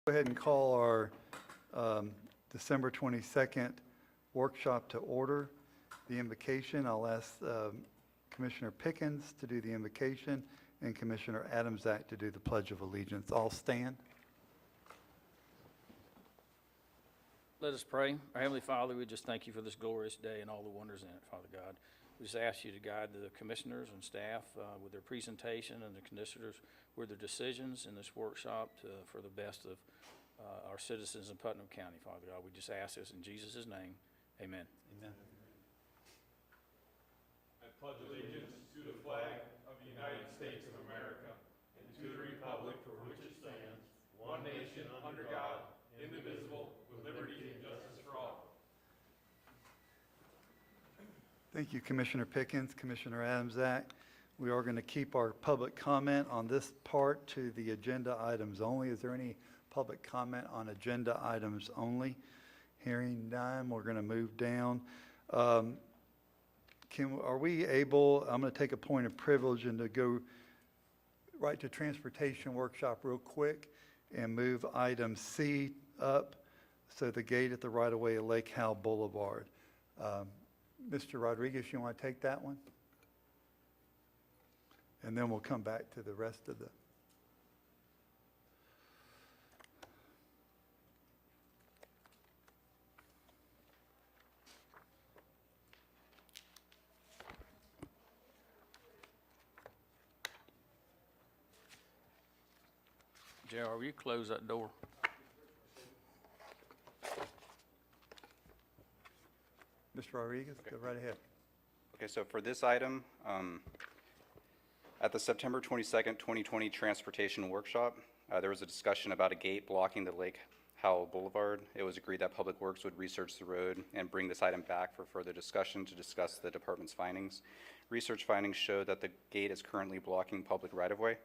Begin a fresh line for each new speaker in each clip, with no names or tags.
Go ahead and call our December 22nd workshop to order. The invocation, I'll ask Commissioner Pickens to do the invocation and Commissioner Adamsack to do the Pledge of Allegiance. All stand.
Let us pray. Our Heavenly Father, we just thank you for this glorious day and all the wonders in it, Father God. We just ask you to guide the commissioners and staff with their presentation and the commissioners with their decisions in this workshop for the best of our citizens in Putnam County, Father God. We just ask this in Jesus' name. Amen.
Amen.
I pledge allegiance to the flag of the United States of America and to the republic for which it stands, one nation under God, indivisible, with liberty and justice for all.
Thank you, Commissioner Pickens, Commissioner Adamsack. We are going to keep our public comment on this part to the agenda items only. Is there any public comment on agenda items only? Hearing none, we're going to move down. Are we able, I'm going to take a point of privilege and to go right to transportation workshop real quick and move item C up, so the gate at the right-of-way of Lake Howell Boulevard. Mr. Rodriguez, you want to take that one? And then we'll come back to the rest of the.
J.R., will you close that door?
Mr. Rodriguez, go right ahead.
Okay, so for this item, at the September 22nd, 2020 Transportation Workshop, there was a discussion about a gate blocking the Lake Howell Boulevard. It was agreed that Public Works would research the road and bring this item back for further discussion to discuss the department's findings. Research findings show that the gate is currently blocking public right-of-way.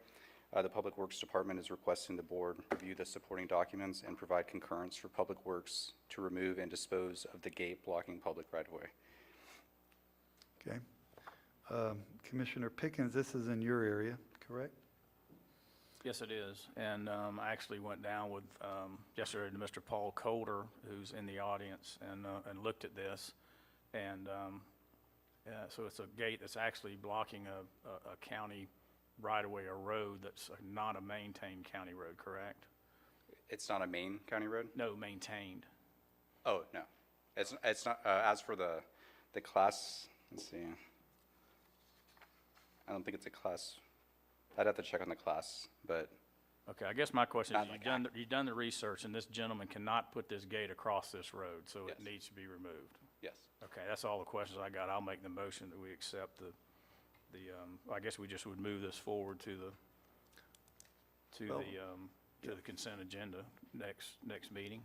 The Public Works Department is requesting the board review the supporting documents and provide concurrence for Public Works to remove and dispose of the gate blocking public right-of-way.
Okay. Commissioner Pickens, this is in your area, correct?
Yes, it is. And I actually went down with yesterday to Mr. Paul Coulter, who's in the audience, and looked at this. And so it's a gate that's actually blocking a county right-of-way, a road that's not a maintained county road, correct?
It's not a main county road?
No, maintained.
Oh, no. It's not, as for the class, let's see. I don't think it's a class. I'd have to check on the class, but.
Okay, I guess my question is,
Not
you've done the research, and this gentleman cannot put this gate across this road, so
Yes.
it needs to be removed.
Yes.
Okay, that's all the questions I got. I'll make the motion that we accept I guess we just would move this forward to the consent agenda next meeting.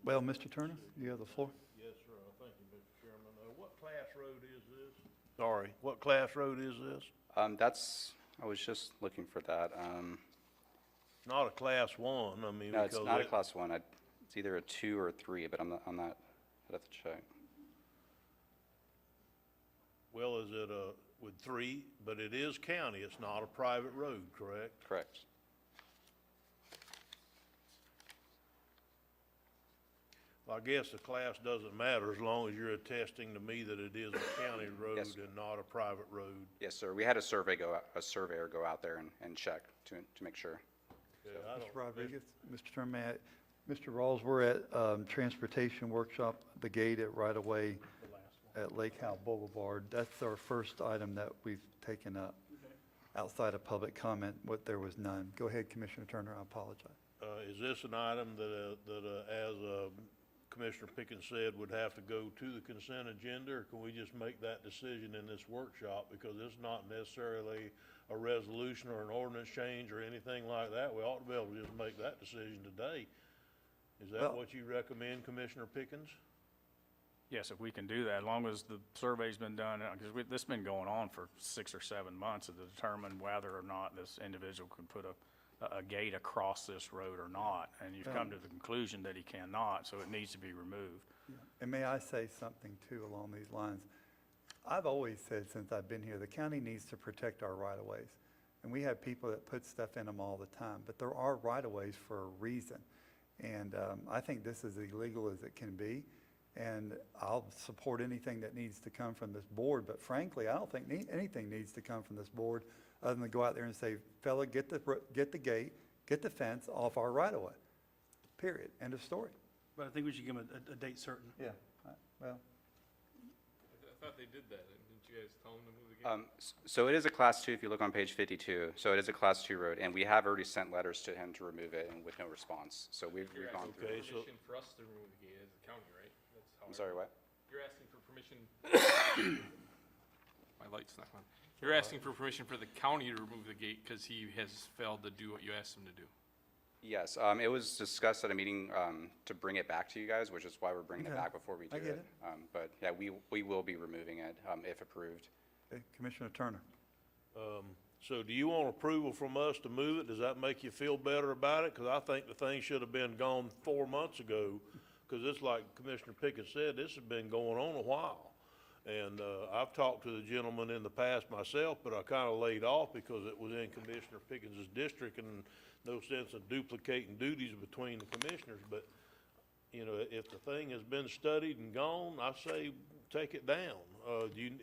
Well, Mr. Turner, you have the floor.
Yes, sir. Thank you, Mr. Chairman. What class road is this? Sorry, what class road is this?
I was just looking for that.
Not a class one, I mean.
No, it's
because
not a class one. It's either a 2 or a 3, but I'm not, I'd have to check.
Well, is it with 3, but it is county, it's not a private road, correct?
Correct.
I guess the class doesn't matter as long as you're attesting to me that it is a county road
Yes,
and not a private road.
Yes, sir. We had a surveyor go out there and check to make sure.
Okay, I
Mr.
don't-
Rodriguez, Mr. Turner, Mr. Rawls, we're at transportation workshop, the gate at right-of-way at Lake Howell Boulevard. That's our first item that we've taken up. Outside of public comment, there was none. Go ahead, Commissioner Turner, I apologize.
Is this an item that as Commissioner Pickens said, would have to go to the consent agenda, or can we just make that decision in this workshop? Because it's not necessarily a resolution or an ordinance change or anything like that. We ought to be able to just make that decision today. Is that
Well,
what you recommend, Commissioner Pickens?
Yes, if we can do that, as long as the survey's been done, because this has been going on for 6 or 7 months to determine whether or not this individual can put a gate across this road or not, and you've come to the conclusion that he cannot, so it needs to be removed.
And may I say something too along these lines? I've always said since I've been here, the county needs to protect our right-of-ways. And we have people that put stuff in them all the time, but there are right-of-ways for a reason. And I think this is illegal as it can be, and I'll support anything that needs to come from this board, but frankly, I don't think anything needs to come from this board other than to go out there and say, fella, get the gate, get the fence off our right-of-way, period, end of story.
But I think we should give them a date certain.
Yeah, well,
I thought they did that. Didn't you guys tell them to move the gate?
So it is a Class 2, if you look on page 52. So it is a Class 2 road, and we have already sent letters to him to remove it, and with no response. So we've
You're
gone
asking
through.
Okay,
for
so-
permission for us to remove the gate as a county, right? That's how
I'm sorry, what?
You're asking for permission. My light's not on. You're asking for permission for the county to remove the gate because he has failed to do what you asked him to do.
Yes, it was discussed at a meeting to bring it back to you guys, which is why we're bringing it
Okay.
back before we do
I get
it. But yeah, we will be removing it if approved.
okay, Commissioner Turner.
So do you want approval from us to move it? Does that make you feel better about it? Because I think the thing should have been gone 4 months ago, because it's like Commissioner Pickett said, this has been going on a while. And I've talked to the gentleman in the past myself, but I kind of laid off because it was in Commissioner Pickens' district and no sense of duplicating duties between the commissioners. But, you know, if the thing has been studied and gone, I say take it down.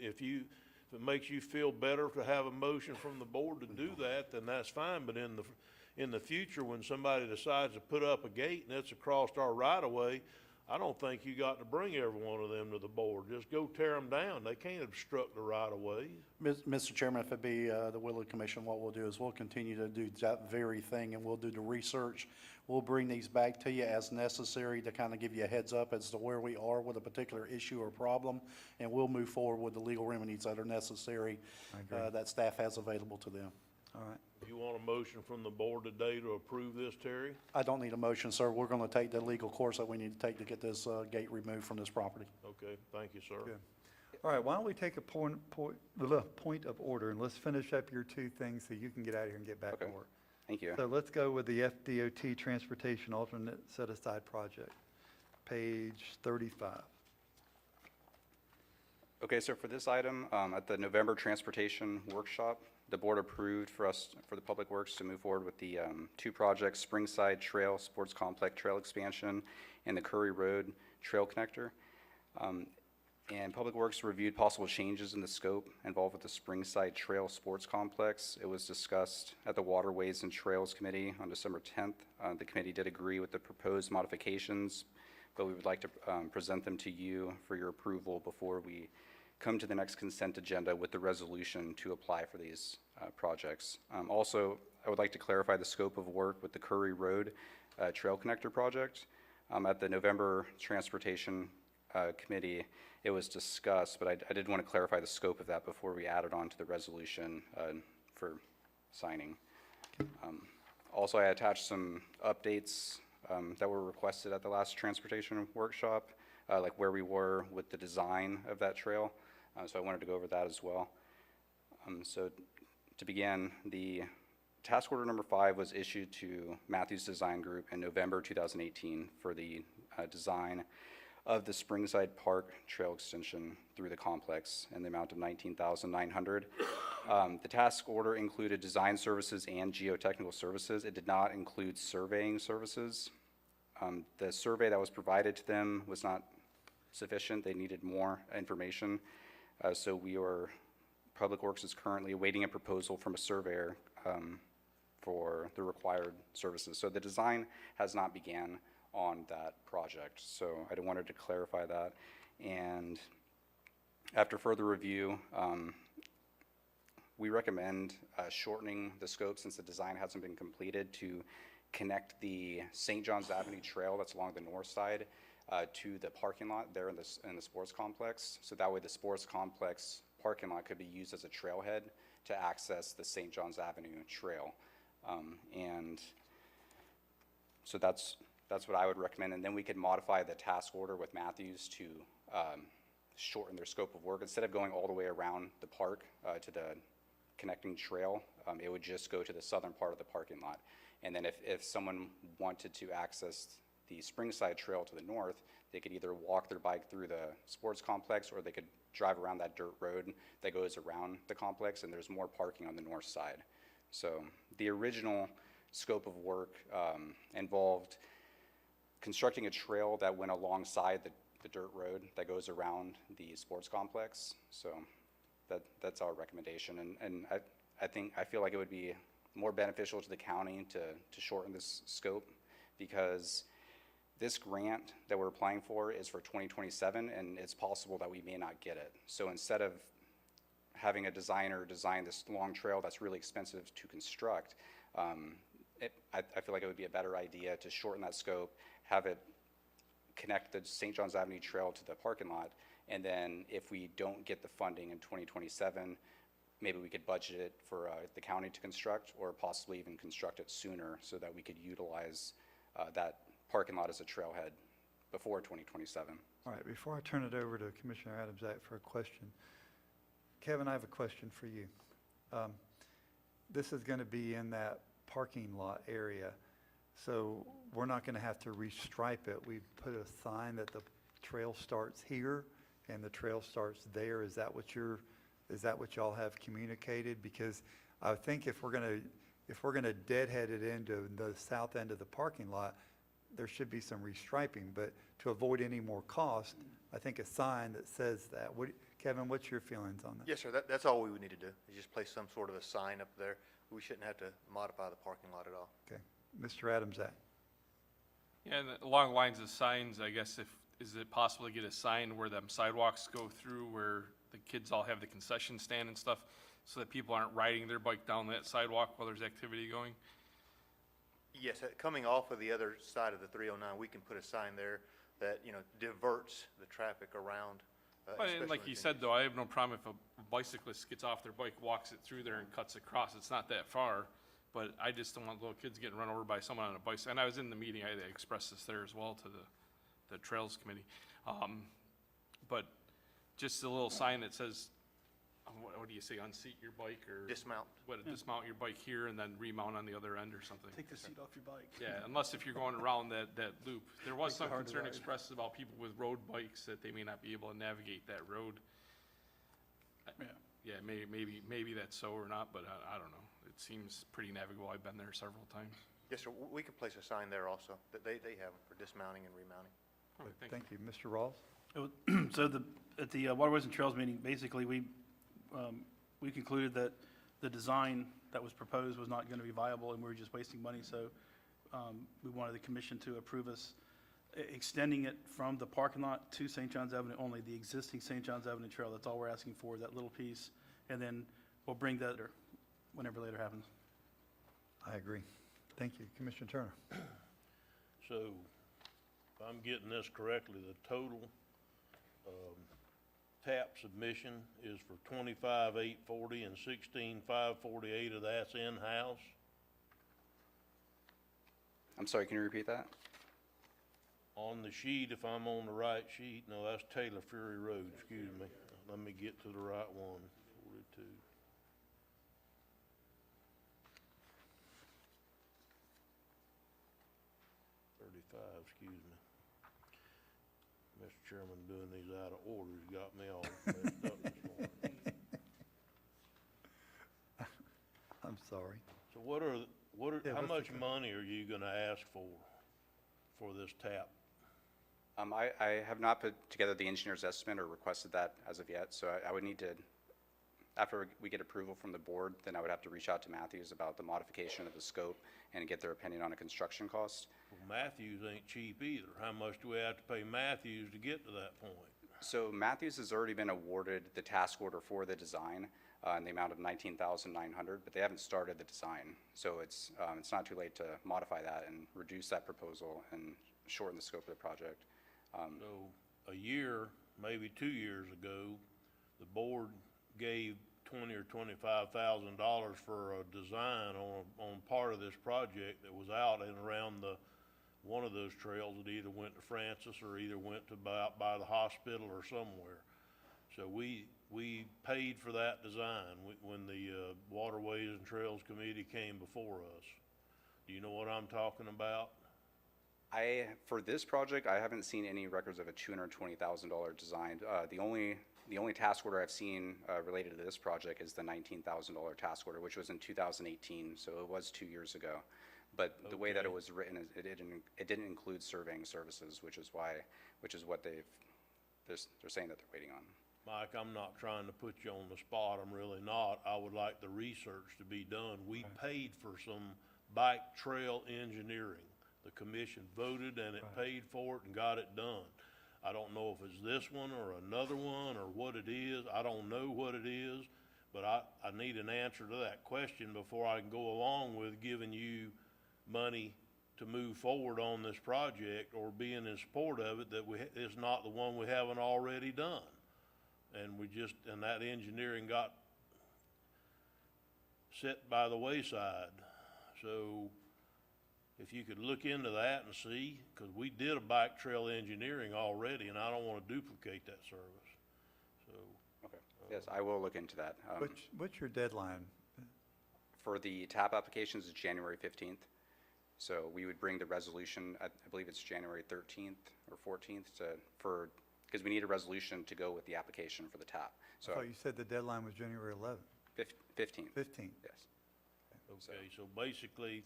If it makes you feel better to have a motion from the board to do that, then that's fine. But in the future, when somebody decides to put up a gate and it's across our right of way, I don't think you got to bring every one of them to the board. Just go tear them down. They can't obstruct the right of way.
Mr. Chairman, if it be the will of the commission, what we'll do is we'll continue to do that very thing, and we'll do the research. We'll bring these back to you as necessary to kind of give you a heads up as to where we are with a particular issue or problem, and we'll move forward with the legal remedies that are necessary that staff has available to them.
All right,
You want a motion from the board today to approve this, Terry?
I don't need a motion, sir. We're going to take the legal course that we need to take to get this gate removed from this property.
Okay, thank you, sir.
good. All right, why don't we take a point of order, and let's finish up your two things so you can get out of here and get back to
Okay.
work.
Thank you.
So let's go with the FDOT Transportation Alternate Set-Aside Project, page 35.
Okay, so for this item, at the November Transportation Workshop, the board approved for the Public Works to move forward with the two projects, Springside Trail Sports Complex Trail Expansion and the Curry Road Trail Connector. And Public Works reviewed possible changes in the scope involved with the Springside Trail Sports Complex. It was discussed at the Waterways and Trails Committee on December 10th. The committee did agree with the proposed modifications, but we would like to present them to you for your approval before we come to the next consent agenda with the resolution to apply for these projects. Also, I would like to clarify the scope of work with the Curry Road Trail Connector project. At the November Transportation Committee, it was discussed, but I did want to clarify the scope of that before we add it on to the resolution for signing. Also, I attached some updates that were requested at the last transportation workshop, like where we were with the design of that trail. So I wanted to go over that as well. So to begin, the task order number 5 was issued to Matthews Design Group in November 2018 for the design of the Springside Park Trail Extension through the complex in the amount of $19,900. The task order included design services and geotechnical services. It did not include surveying services. The survey that was provided to them was not sufficient. They needed more information. So Public Works is currently awaiting a proposal from a surveyor for the required services. So the design has not began on that project. So I wanted to clarify that. And after further review, we recommend shortening the scope since the design hasn't been completed to connect the St. John's Avenue Trail that's along the north side to the parking lot there in the sports complex. So that way the sports complex parking lot could be used as a trailhead to access the St. John's Avenue Trail. And so that's what I would recommend. And then we could modify the task order with Matthews to shorten their scope of work. Instead of going all the way around the park to the connecting trail, it would just go to the southern part of the parking lot. And then if someone wanted to access the Springside Trail to the north, they could either walk their bike through the sports complex or they could drive around that dirt road that goes around the complex, and there's more parking on the north side. So the original scope of work involved constructing a trail that went alongside the dirt road that goes around the sports complex. So that's our recommendation. And I feel like it would be more beneficial to the county to shorten this scope, because this grant that we're applying for is for 2027, and it's possible that we may not get it. So instead of having a designer design this long trail that's really expensive to construct, I feel like it would be a better idea to shorten that scope, have it connect the St. John's Avenue Trail to the parking lot, and then if we don't get the funding in 2027, maybe we could budget it for the county to construct, or possibly even construct it sooner so that we could utilize that parking lot as a trailhead before 2027.
All right, before I turn it over to Commissioner Adams-Act for a question, Kevin, I have a question for you. This is going to be in that parking lot area, so we're not going to have to restripe it. We put a sign that the trail starts here and the trail starts there. Is that what y'all have communicated? Because I think if we're going to deadhead it into the south end of the parking lot, there should be some restriping, but to avoid any more cost, I think a sign that says that. Kevin, what's your feelings on that?
Yes, sir, that's all we would need to do, is just place some sort of a sign up there. We shouldn't have to modify the parking lot at all.
Okay, Mr. Adams-Act.
Yeah, and along the lines of signs, I guess is it possible to get a sign where them sidewalks go through, where the kids all have the concession stand and stuff, so that people aren't riding their bike down that sidewalk while there's activity going?
Yes, coming off of the other side of the 309, we can put a sign there that, diverts the traffic around.
But
especially
and like
when
you
it's
said, though, I have no problem if a bicyclist gets off their bike, walks it through there and cuts across. It's not that far, but I just don't want little kids getting run over by someone on a bicycle. And I was in the meeting, I expressed this there as well to the Trails Committee. But just a little sign that says, what do you say, unseat your bike, or
Dismount.
dismount your bike here and then remount on the other end or something.
Take the seat off your bike.
Yeah, unless if you're going around that loop. There was
Makes it
some
hard to
concern
ride.
expressed about people with road bikes, that they may not be able to navigate that road.
Yeah.
Yeah, maybe that's so or not, but I don't know. It seems pretty navigable. I've been there several times.
Yes, sir, we can place a sign there also, that they have them for dismounting and remounting.
All right, thank you.
Thank you. Mr. Rawls?
So at the Waterways and Trails meeting, basically, we concluded that the design that was proposed was not going to be viable, and we were just wasting money, so we wanted the commission to approve us extending it from the parking lot to St. John's Avenue only, the existing St. John's Avenue Trail. That's all we're asking for, that little piece, and then we'll bring that whenever later happens.
I agree. Thank you. Commissioner Turner?
So, if I'm getting this correctly, the total TAP submission is for 25,840 and 16,548 of that's in-house.
I'm sorry, can you repeat that?
On the sheet, if I'm on the right sheet, no, that's Taylor Fury Road, excuse me. Let me get to the right one, 42. Excuse me. Mr. Chairman, doing these out of order has got me all messed up this morning.
I'm sorry.
So
Yeah,
how
what's
much
the-
money are you gonna ask for this tap?
I have not put together the engineer's estimate or requested that as of yet, so I would need to, after we get approval from the board, then I would have to reach out to Matthews about the modification of the scope and get their opinion on a construction cost.
Well, Matthews ain't cheap either. How much do we have to pay Matthews to get to that point?
So Matthews has already been awarded the task order for the design in the amount of $19,900, but they haven't started the design. So it's not too late to modify that and reduce that proposal and shorten the scope of the project.
So a year, maybe 2 years ago, the board gave $20,000 or $25,000 for a design on part of this project that was out and around one of those trails that either went to Francis or either went to by the hospital or somewhere. So we paid for that design when the Waterways and Trails Committee came before us. Do you know what I'm talking about?
For this project, I haven't seen any records of a $220,000 design. The only The only task order I've seen related to this project is the $19,000 task order, which was in 2018, so it was 2 years ago. But the way that it
Okay.
was written, it didn't include surveying services, which is what they're saying that they're waiting on.
Mike, I'm not trying to put you on the spot, I'm really not. I would like the research to be done. We paid for some bike trail engineering. The commission voted and it paid for it and got it done. I don't know if it's this one or another one or what it is. I don't know what it is, but I need an answer to that question before I can go along with giving you money to move forward on this project or being in support of it, that it's not the one we haven't already done. And that engineering got set by the wayside. So if you could look into that and see, because we did a bike trail engineering already, and I don't want to duplicate that service. So,
Okay. Yes, I will look into that.
What's your deadline?
For the TAP applications is January 15th. So we would bring the resolution, I believe it's January 13th or 14th because we need a resolution to go with the application for the TAP.
I
So
thought you said the deadline was January 11th,
15th,
15th.
yes.
okay, so basically,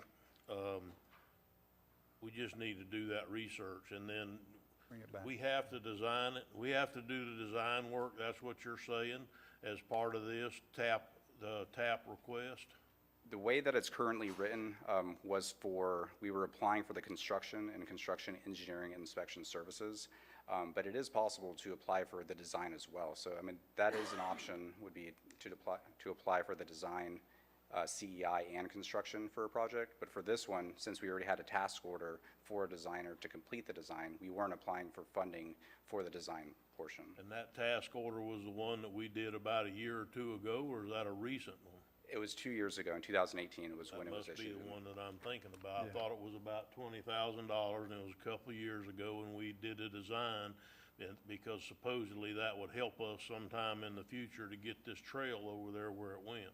we just need to do that research, and then
Bring it back.
we have to design it, we have to do the design work, that's what you're saying, as part of this the TAP request?
The way that it's currently written we were applying for the construction and construction engineering and inspection services, but it is possible to apply for the design as well. So, I mean, that is an option, would be to apply for the design, CEI and construction for a project. But for this one, since we already had a task order for a designer to complete the design, we weren't applying for funding for the design portion.
And that task order was the one that we did about a year or two ago, or is that a recent one?
It was 2 years ago, in 2018 was when it was
That must be
issued.
the one that I'm thinking about. I
Yeah.
thought it was about $20,000, and it was a couple of years ago when we did a design, because supposedly that would help us sometime in the future to get this trail over there where it went.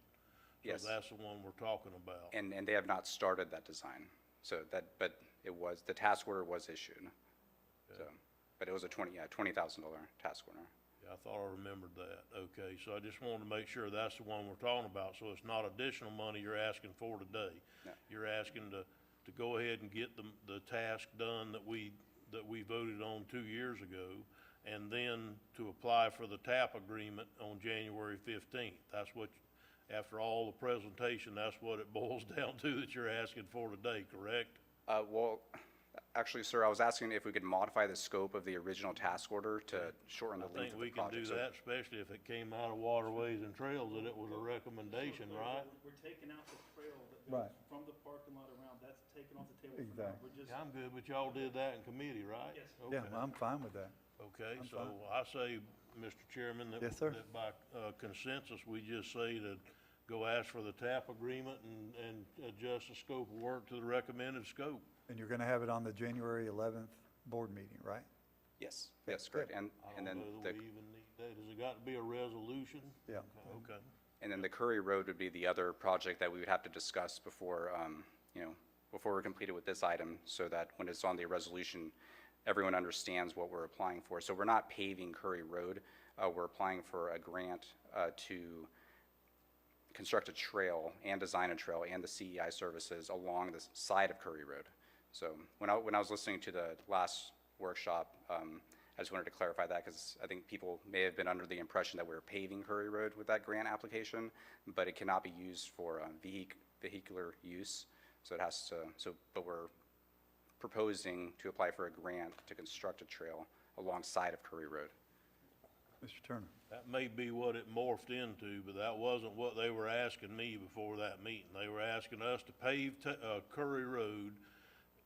Yes.
So that's the one we're talking about.
And they have not started that design. So but the task order was issued. So, but it was a $20,000 task order.
Yeah, I thought I remembered that. Okay, so I just wanted to make sure that's the one we're talking about. So it's not additional money you're asking for today.
No.
You're asking to go ahead and get the task done that we voted on 2 years ago, and then to apply for the TAP agreement on January 15th. That's what, after all the presentation, that's what it boils down to that you're asking for today, correct?
Well, actually, sir, I was asking if we could modify the scope of the original task order to shorten
I
the
think
length of the
we can do
project. So-
that, especially if it came out of Waterways and Trails, that it was a recommendation, right?
We're taking out the trail that
Right.
from the parking lot around, that's taken off the table for now.
Exactly.
We're just,
Yeah, I'm good, but y'all did that in committee, right?
Yes.
Yeah,
Okay.
I'm fine with that.
Okay,
I'm
so
fine.
I say, Mr. Chairman, that
Yes, sir.
that by consensus, we just say to go ask for the TAP agreement and adjust the scope of work to the recommended scope.
And you're going to have it on the January 11th board meeting, right?
Yes, correct. And
I
and
don't
then
know that we even need that. Has it got to be a resolution?
Yeah.
Okay.
and then the Curry Road would be the other project that we would have to discuss before, before we're completed with this item, so that when it's on the resolution, everyone understands what we're applying for. So we're not paving Curry Road. We're applying for a grant to construct a trail and design a trail and the CEI services along the side of Curry Road. So when I was listening to the last workshop, I just wanted to clarify that because I think people may have been under the impression that we were paving Curry Road with that grant application, but it cannot be used for vehicular use. So it has to, but we're proposing to apply for a grant to construct a trail alongside of Curry Road.
Mr. Turner?
That may be what it morphed into, but that wasn't what they were asking me before that meeting. They were asking us to pave Curry Road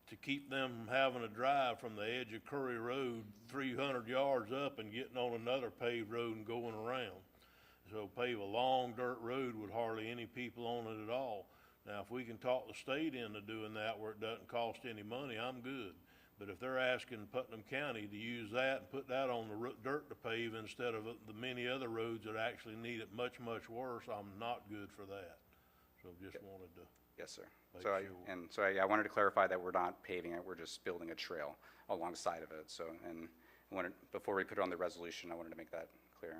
to keep them from having to drive from the edge of Curry Road 300 yards up and getting on another paved road and going around. So pave a long dirt road with hardly any people on it at all. Now, if we can talk the state into doing that where it doesn't cost any money, I'm good. But if they're asking Putnam County to use that and put that on the dirt to pave instead of the many other roads that actually need it much, much worse, I'm not good for that. So just wanted to,
Yes, sir.
Make
So I wanted to clarify that we're not paving it, we're just building a trail alongside of it. So, before we put it on the resolution, I wanted to make that clear.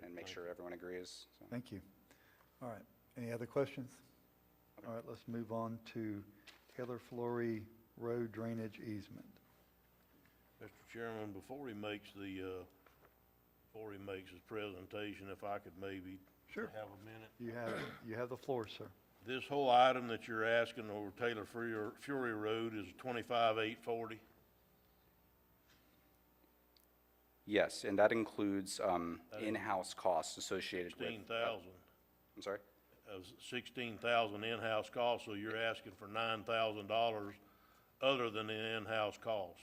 and make sure everyone agrees, so.
Thank you. All right, any other questions? All right, let's move on to Taylor Flory Road Drainage Easement.
Mr. Chairman, before he makes his presentation, if I could maybe
Sure.
have a minute.
You have the floor, sir.
This whole item that you're asking over Taylor Fury Road is 25,840.
Yes, and that includes in-house costs associated with.
16,000.
I'm sorry?
16,000 in-house costs, so you're asking for $9,000 other than the in-house costs.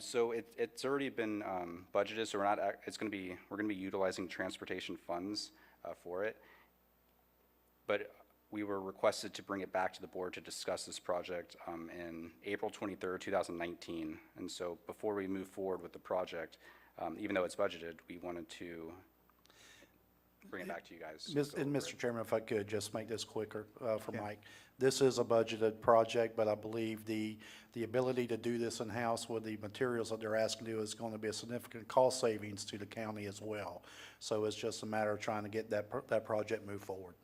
So it's already been budgeted, so we're gonna be utilizing transportation funds for it. But we were requested to bring it back to the board to discuss this project in April 23rd, 2019. And so before we move forward with the project, even though it's budgeted, we wanted to bring it back to you guys.
And Mr. Chairman, if I could, just make this quicker for Mike. This is a budgeted project, but I believe the ability to do this in-house with the materials that they're asking to do is going to be a significant cost savings to the county as well. So it's just a matter of trying to get that project moved forward.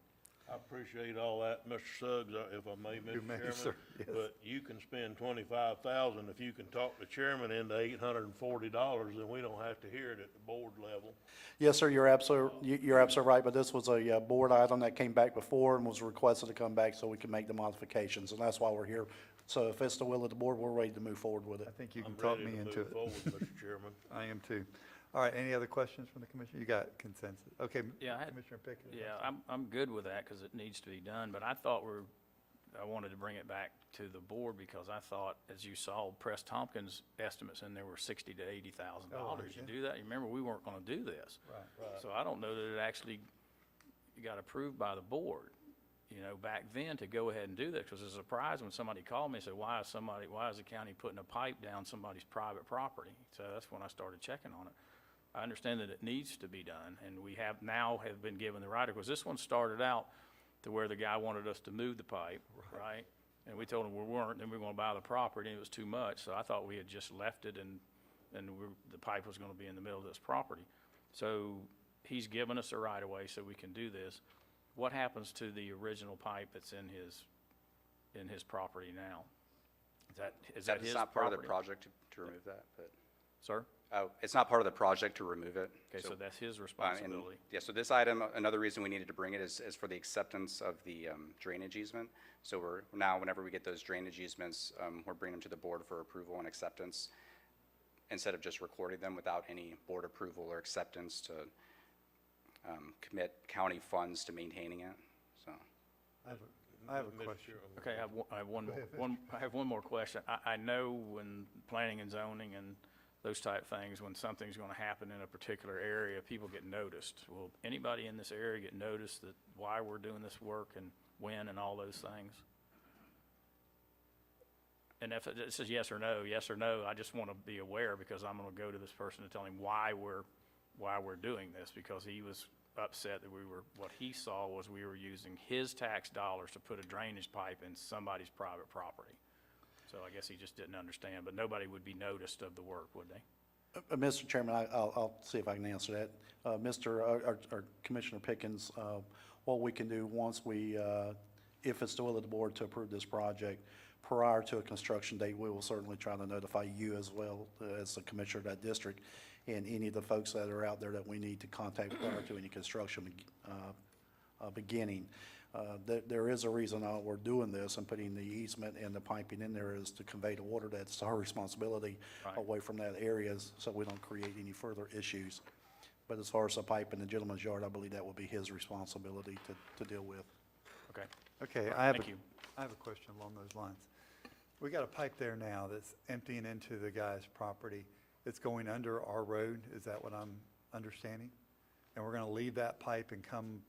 I appreciate all that, Mr. Suggs, if I may,
You
Mr.
may,
Chairman.
sir. Yes.
But you can spend 25,000 if you can talk the chairman into $840, then we don't have to hear it at the board level.
Yes, sir, you're absolutely right, but this was a board item that came back before and was requested to come back so we can make the modifications, and that's why we're here. So if it's the will of the board, we're ready to move forward with
I
it.
think you can
I'm
talk
ready
me
to
into
move
it.
forward, Mr. Chairman.
I am too. All right, any other questions from the commission? You got consensus? Okay,
Yeah, I had-
Commissioner Pickett.
Yeah, I'm good with that because it needs to be done, but I wanted to bring it back to the board because I thought, as you saw, Press Tompkins' estimates in there were $60,000 to $80,000. You
yeah.
do that, you remember, we weren't gonna do this.
Right.
So I don't know that it actually got approved by the board, back then to go ahead and do that, because it was a surprise when somebody called me and said, why is the county putting a pipe down somebody's private property? So that's when I started checking on it. I understand that it needs to be done, and we have been given the right, because this one started out to where the guy wanted us to move the pipe, right? And we told him we weren't, and we were gonna buy the property, and it was too much, so I thought we had just left it and the pipe was gonna be in the middle of this property. So he's given us a right of way so we can do this. What happens to the original pipe that's in his property now? Is that his property?
It's not part of the project to remove that, but,
Sir?
it's not part of the project to remove it.
Okay, so that's his
And,
responsibility.
yeah, so this item, another reason we needed to bring it is for the acceptance of the drainage easement. So we're now, whenever we get those drainage easements, we're bringing them to the board for approval and acceptance, instead of just recording them without any board approval or acceptance to commit county funds to maintaining it, so.
I have a
Mr.
question.
Chairman.
Okay, I have one more question. I know when planning and zoning and those type things, when something's gonna happen in a particular area, people get noticed. Will anybody in this area get noticed that why we're doing this work and when and all those things? And if it says yes or no, I just wanna be aware, because I'm gonna go to this person and tell him why we're doing this, because he was upset that what he saw was we were using his tax dollars to put a drainage pipe in somebody's private property. So I guess he just didn't understand, but nobody would be noticed of the work, would they?
Mr. Chairman, I'll see if I can answer that. Our Commissioner Pickens, what we can do once if it's the will of the board to approve this project, prior to a construction date, we will certainly try to notify you as well as the commissioner of that district, and any of the folks that are out there that we need to contact prior to any construction beginning. There is a reason we're doing this and putting the easement and the piping in there is to convey the water. That's our responsibility
Right.
away from that area, so we don't create any further issues. But as far as the pipe in the gentleman's yard, I believe that will be his responsibility to deal with.
Okay.
Okay,
Thank you.
I have a question along those lines. We got a pipe there now that's emptying into the guy's property. It's going under our road, is that what I'm understanding? And we're gonna leave that pipe and come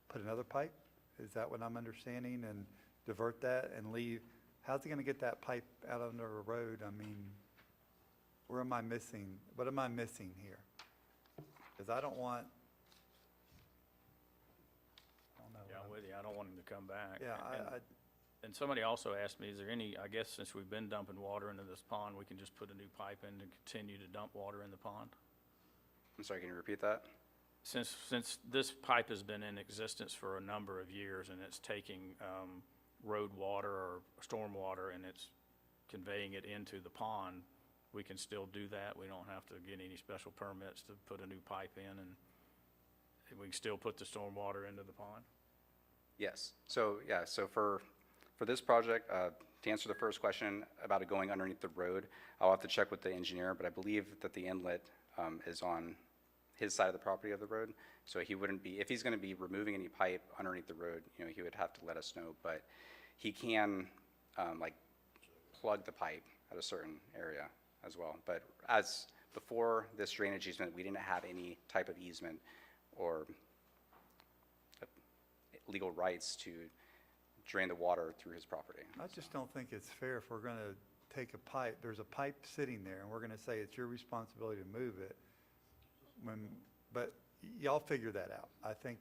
put another pipe? Is that what I'm understanding, and divert that and leave? How's he gonna get that pipe out under a road? I mean, where am I missing? What am I missing here? Because I don't want, I don't know.
Yeah, I'm with you. I don't want him to come back.
Yeah,
And somebody also asked me, is there any, I guess since we've been dumping water into this pond, we can just put a new pipe in to continue to dump water in the pond?
I'm sorry, can you repeat that?
since this pipe has been in existence for a number of years and it's taking road water or storm water and it's conveying it into the pond, we can still do that. We don't have to get any special permits to put a new pipe in, and we can still put the storm water into the pond?
Yes. So, yeah, so for this project, to answer the first question about it going underneath the road, I'll have to check with the engineer, but I believe that the inlet is on his side of the property of the road. So he wouldn't be, if he's going to be removing any pipe underneath the road, you know, he would have to let us know. But he can, like, plug the pipe at a certain area as well. But as before this drainage easement, we didn't have any type of easement or legal rights to drain the water through his property.
I just don't think it's fair if we're going to take a pipe, there's a pipe sitting there, and we're going to say it's your responsibility to move it. But y'all figure that out. I think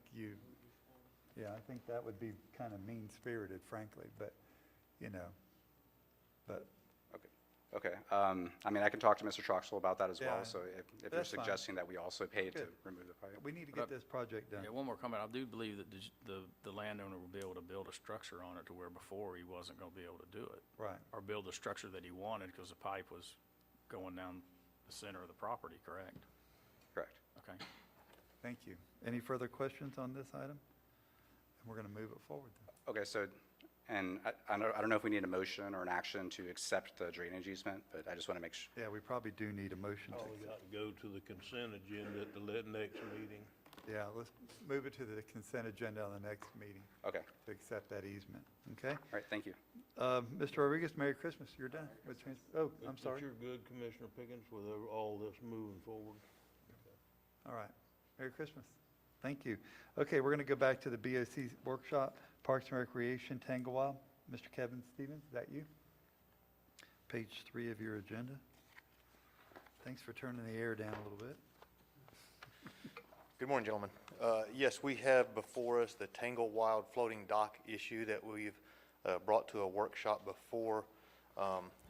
I think that would be kind of mean-spirited, frankly, but, you know, but.
Okay. I mean, I can talk to Mr. Troxel about that as well.
Yeah,
So if you're
that's fine.
suggesting that we also pay to
Good.
remove the pipe.
We need to get this project done.
Yeah, one more comment. I do believe that the landowner will be able to build a structure on it to where before he wasn't going to be able to do it.
Right.
Or build the structure that he wanted because the pipe was going down the center of the property, correct?
Correct.
Okay.
Thank you. Any further questions on this item? And we're going to move it forward then.
Okay, so, and I don't know if we need a motion or an action to accept the drainage easement, but I just want to make sure.
Yeah, we probably do need a motion to
Probably
accept.
got to go to the consent agenda at the next meeting.
Yeah, let's move it to the consent agenda on the next meeting
Okay,
to accept that easement, okay?
all right, thank you.
Mr. Rodriguez, Merry Christmas. You're done. Oh, I'm
But
sorry.
you're good, Commissioner Pickens, with all this moving forward?
All right. Merry Christmas. Thank you. Okay, we're going to go back to the BOC workshop, Parks and Recreation, Tanglewild. Mr. Kevin Stevens, is that you? Page 3 of your agenda. Thanks for turning the air down a little bit.
Good morning, gentlemen. Yes, we have before us the Tanglewild floating dock issue that we've brought to a workshop before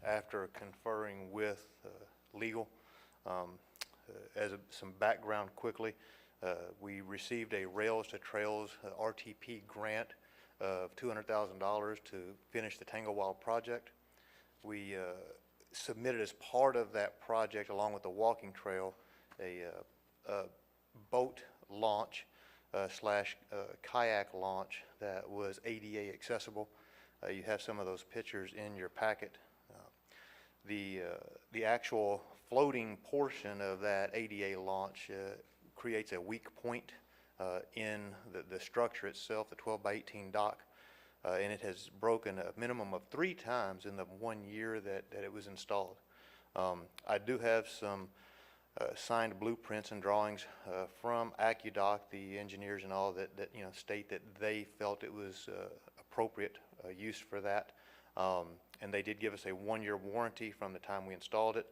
after conferring with legal. Some background quickly, we received a Rails to Trails RTP grant of $200,000 to finish the Tanglewild project. We submitted as part of that project, along with the walking trail, a boat launch slash kayak launch that was ADA accessible. You have some of those pictures in your packet. The actual floating portion of that ADA launch creates a weak point in the structure itself, the 12 by 18 dock, and it has broken a minimum of 3 times in the 1 year that it was installed. I do have some signed blueprints and drawings from AccuDock, the engineers and all, that state that they felt it was appropriate use for that. And they did give us a 1-year warranty from the time we installed it,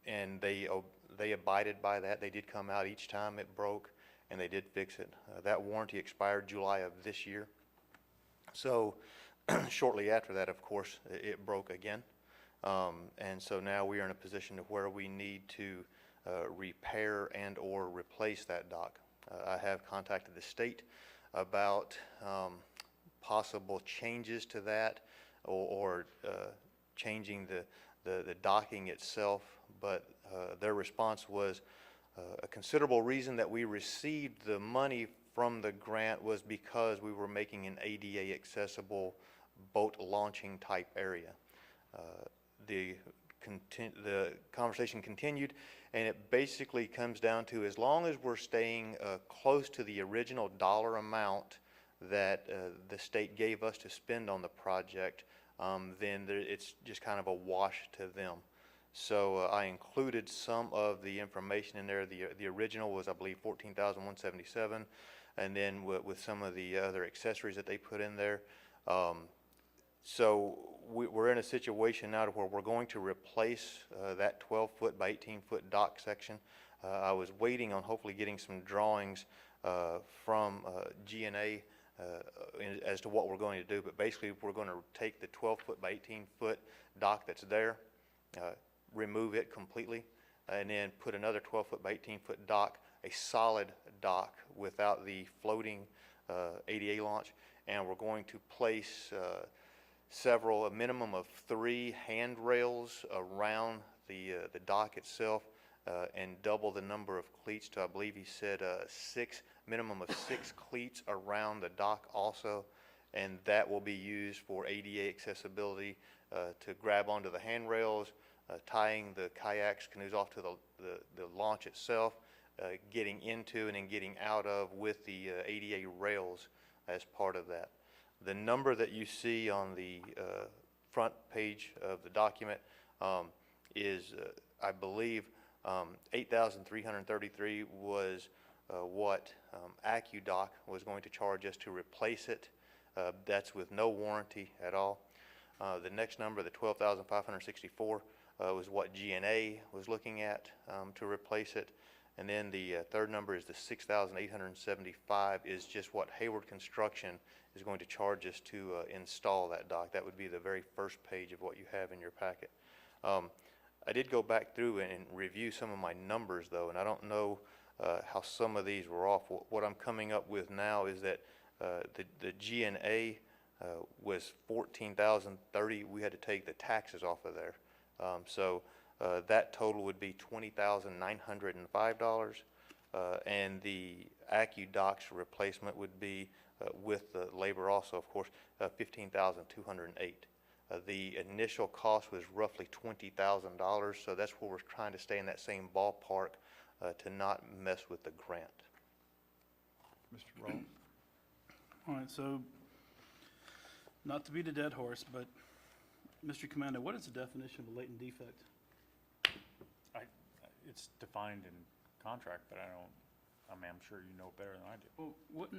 and they abided by that. They did come out each time it broke, and they did fix it. That warranty expired July of this year. So shortly after that, of course, it broke again. And so now we are in a position to where we need to repair and or replace that dock. I have contacted the state about possible changes to that or changing the docking itself, but their response was a considerable reason that we received the money from the grant was because we were making an ADA accessible boat launching type area. The conversation continued, and it basically comes down to, as long as we're staying close to the original dollar amount that the state gave us to spend on the project, then it's just kind of a wash to them. So I included some of the information in there. The original was, I believe, $14,177, and then with some of the other accessories that they put in there. So we're in a situation now to where we're going to replace that 12-foot by 18-foot dock section. I was waiting on hopefully getting some drawings from G&A as to what we're going to do, but basically we're going to take the 12-foot by 18-foot dock that's there, remove it completely, and then put another 12-foot by 18-foot dock a solid dock without the floating ADA launch, and we're going to place a minimum of 3 handrails around the dock itself, and double the number of cleats to, I believe he said, minimum of 6 cleats around the dock also, and that will be used for ADA accessibility, to grab onto the handrails, tying the kayaks, canoes off to the launch itself, getting into and then getting out of with the ADA rails as part of that. The number that you see on the front page of the document is, I believe, 8,333 was what AccuDoc was going to charge us to replace it. That's with no warranty at all. The next number, the 12,564, was what GNA was looking at to replace it. And then the third number is the 6,875 is just what Hayward Construction is going to charge us to install that dock. That would be the very first page of what you have in your packet. I did go back through and review some of my numbers though, and I don't know how some of these were off. What I'm coming up with now is that the GNA was 14,030. We had to take the taxes off of there. So that total would be $20,905, and the AccuDoc's replacement would be, with the labor also, of course, $15,208. The initial cost was roughly $20,000, so that's where we're trying to stay in that same ballpark to not mess with the grant.
Mr. Rawls?
All right, so, not to beat a dead horse, but, Mr. Commander, what is the definition of a latent defect?
It's defined in contract, but I'm sure you know better than I do.
Well,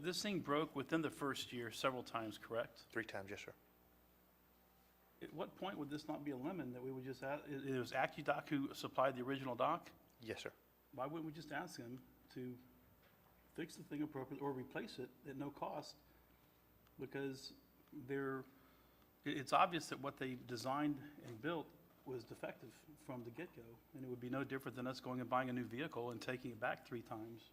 this thing broke within the first year several times, correct?
3 times, yes, sir.
At what point would this not be a lemon that we would just add? It was AccuDoc who supplied the original dock?
Yes, sir.
Why wouldn't we just ask them to fix the thing appropriately or replace it at no cost? Because it's obvious that what they designed and built was defective from the get-go, and it would be no different than us going and buying a new vehicle and taking it back 3 times.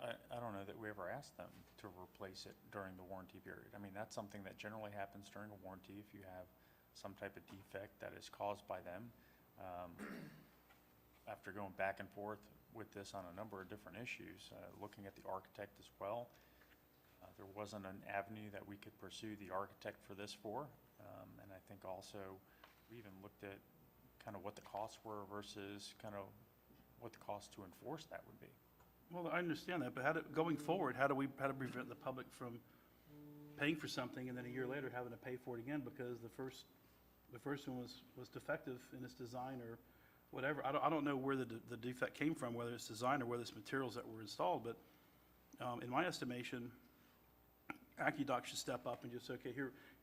I don't know that we ever asked them to replace it during the warranty period. I mean, that's something that generally happens during a warranty if you have some type of defect that is caused by them. After going back and forth with this on a number of different issues, looking at the architect as well, there wasn't an avenue that we could pursue the architect for this for. And I think also we even looked at kind of what the costs were versus kind of what the cost to enforce that would be.
Well, I understand that, but going forward, how do we prevent the public from paying for something and then a year later having to pay for it again because the first one was defective in its design or whatever? I don't know where the defect came from, whether it's design or whether it's materials that were installed, but in my estimation, AccuDoc should step up and just say, okay,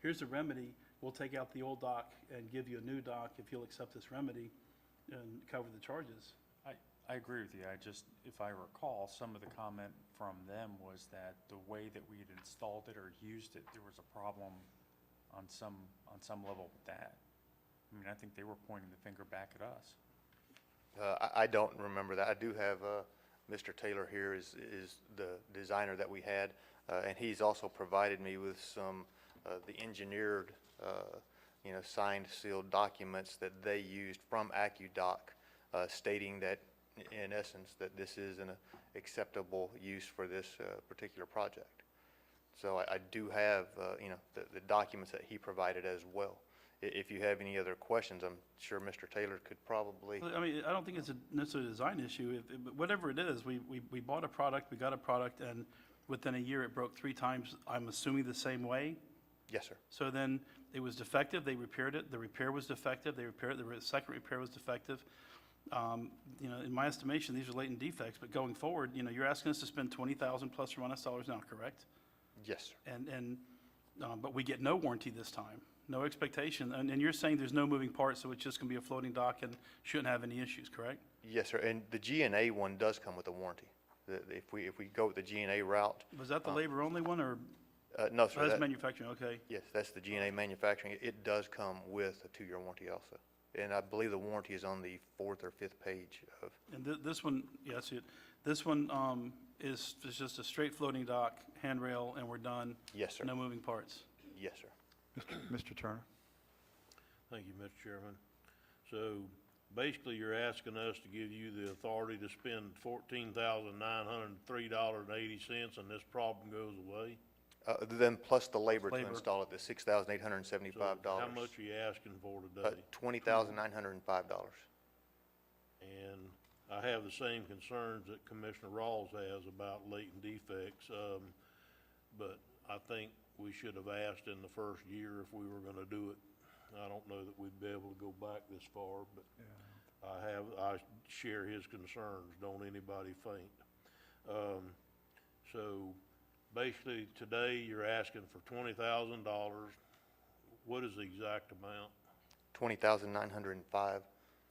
here's the remedy. We'll take out the old dock and give you a new dock if you'll accept this remedy and cover the charges.
I agree with you. If I recall, some of the comment from them was that the way that we had installed it or used it, there was a problem on some level with that. I mean, I think they were pointing the finger back at us.
I don't remember that. I do have Mr. Taylor here is the designer that we had, and he's also provided me with some the engineered, signed, sealed documents that they used from AccuDoc, stating that, in essence, that this is an acceptable use for this particular project. So I do have, the documents that he provided as well. If you have any other questions, I'm sure Mr. Taylor could probably.
I mean, I don't think it's necessarily a design issue. But whatever it is, we bought a product, we got a product, and within a year it broke 3 times, I'm assuming the same way?
Yes, sir.
So then it was defective, they repaired it, the repair was defective, they repaired it, the second repair was defective. In my estimation, these are latent defects, but going forward, you're asking us to spend $20,000 plus or minus dollars now, correct?
Yes, sir.
But we get no warranty this time, no expectation, and you're saying there's no moving parts, so it's just gonna be a floating dock and shouldn't have any issues, correct?
Yes, sir. And the GNA one does come with a warranty. If we go with the GNA route.
Was that the labor only one, or?
No, sir.
That's manufacturing, okay.
Yes, that's the GNA manufacturing. It does come with a 2-year warranty also. And I believe the warranty is on the 4th or 5th page of,
And this one, yeah, I see it. This one is just a straight floating dock, handrail, and we're done.
yes, sir.
No moving parts.
Yes, sir.
Mr. Turner?
Thank you, Mr. Chairman. So basically, you're asking us to give you the authority to spend $14,903.80 and this problem goes away?
Then plus the labor to
Labor.
install it, the
So
$6,875.
how much are you asking for today?
$20,905.
And I have the same concerns that Commissioner Rawls has about latent defects, but I think we should have asked in the first year if we were gonna do it. I don't know that we'd be able to go back this far, but I share his concerns, don't anybody faint. So basically, today, you're asking for $20,000. What is the exact amount?
$20,905.